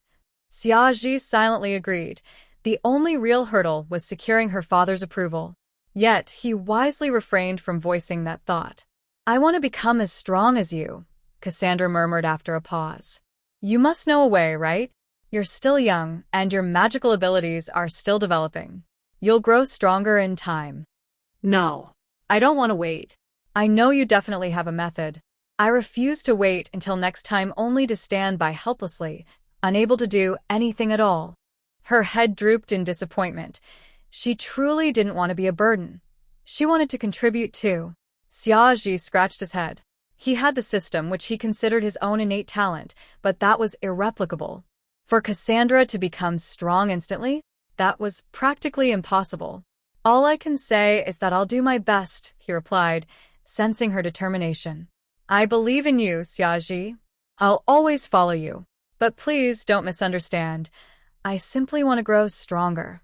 Xiaji silently agreed. The only real hurdle was securing her father's approval. Yet, he wisely refrained from voicing that thought. "I want to become as strong as you," Cassandra murmured after a pause. "You must know a way, right? You're still young, and your magical abilities are still developing. You'll grow stronger in time." No, I don't want to wait. "I know you definitely have a method. I refuse to wait until next time only to stand by helplessly, unable to do anything at all." Her head drooped in disappointment. She truly didn't want to be a burden. She wanted to contribute too. Xiaji scratched his head. He had the system which he considered his own innate talent, but that was irreplicable. For Cassandra to become strong instantly, that was practically impossible. "All I can say is that I'll do my best," he replied, sensing her determination. I believe in you, Xiaji. I'll always follow you. But please don't misunderstand. I simply want to grow stronger.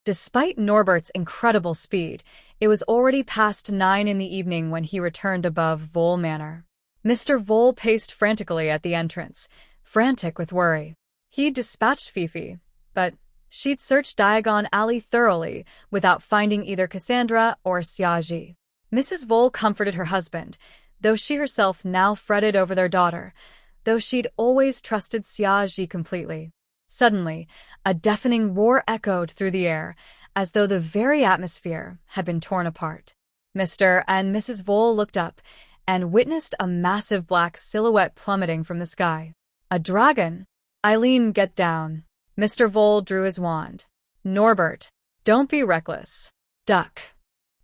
Despite Norbert's incredible speed, it was already past 9 in the evening when he returned above Vole Manor. Mr. Vole paced frantically at the entrance, frantic with worry. He'd dispatched Fifi, but she'd searched Diagon Alley thoroughly without finding either Cassandra or Xiaji. Mrs. Vole comforted her husband, though she herself now fretted over their daughter, though she'd always trusted Xiaji completely. Suddenly, a deafening roar echoed through the air, as though the very atmosphere had been torn apart. Mr. and Mrs. Vole looked up and witnessed a massive black silhouette plummeting from the sky. A dragon? Eileen, get down. Mr. Vole drew his wand. Norbert, don't be reckless. Duck.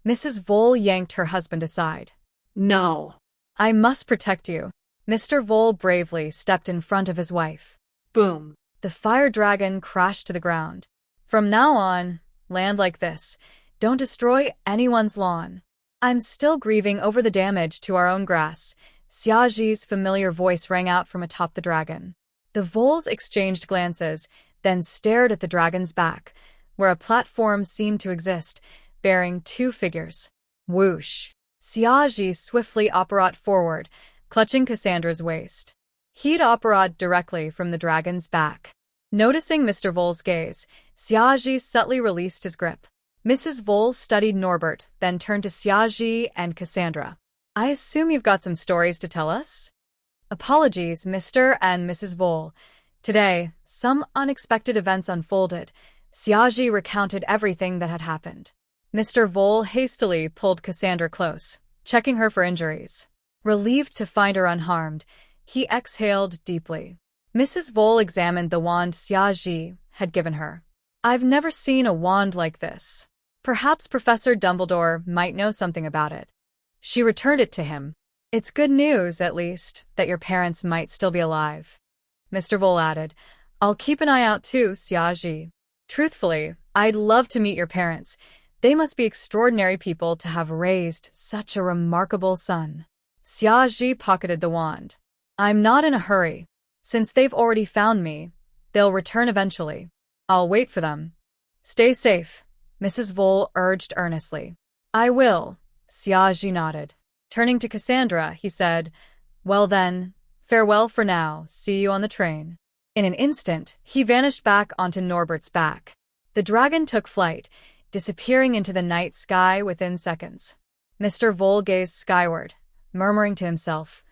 Mrs. Vole yanked her husband aside. No. I must protect you. Mr. Vole bravely stepped in front of his wife. Boom. The fire dragon crashed to the ground. From now on, land like this. Don't destroy anyone's lawn. I'm still grieving over the damage to our own grass. Xiaji's familiar voice rang out from atop the dragon. The Voles exchanged glances, then stared at the dragon's back, where a platform seemed to exist, bearing 2 figures. Whoosh! Xiaji swiftly apparat forward, clutching Cassandra's waist. He'd apparat directly from the dragon's back. Noticing Mr. Vole's gaze, Xiaji subtly released his grip. Mrs. Vole studied Norbert, then turned to Xiaji and Cassandra. I assume you've got some stories to tell us? Apologies, Mr. and Mrs. Vole. Today, some unexpected events unfolded. Xiaji recounted everything that had happened. Mr. Vole hastily pulled Cassandra close, checking her for injuries. Relieved to find her unharmed, he exhaled deeply. Mrs. Vole examined the wand Xiaji had given her. I've never seen a wand like this. Perhaps Professor Dumbledore might know something about it. She returned it to him. It's good news, at least, that your parents might still be alive. Mr. Vole added, I'll keep an eye out too, Xiaji. Truthfully, I'd love to meet your parents. They must be extraordinary people to have raised such a remarkable son. Xiaji pocketed the wand. I'm not in a hurry. Since they've already found me, they'll return eventually. I'll wait for them. Stay safe, Mrs. Vole urged earnestly. I will, Xiaji nodded. Turning to Cassandra, he said, Well then, farewell for now, see you on the train. In an instant, he vanished back onto Norbert's back. The dragon took flight, disappearing into the night sky within seconds. Mr. Vole gazed skyward, murmuring to himself,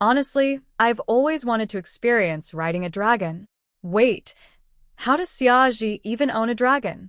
Honestly, I've always wanted to experience riding a dragon. Wait, how does Xiaji even own a dragon?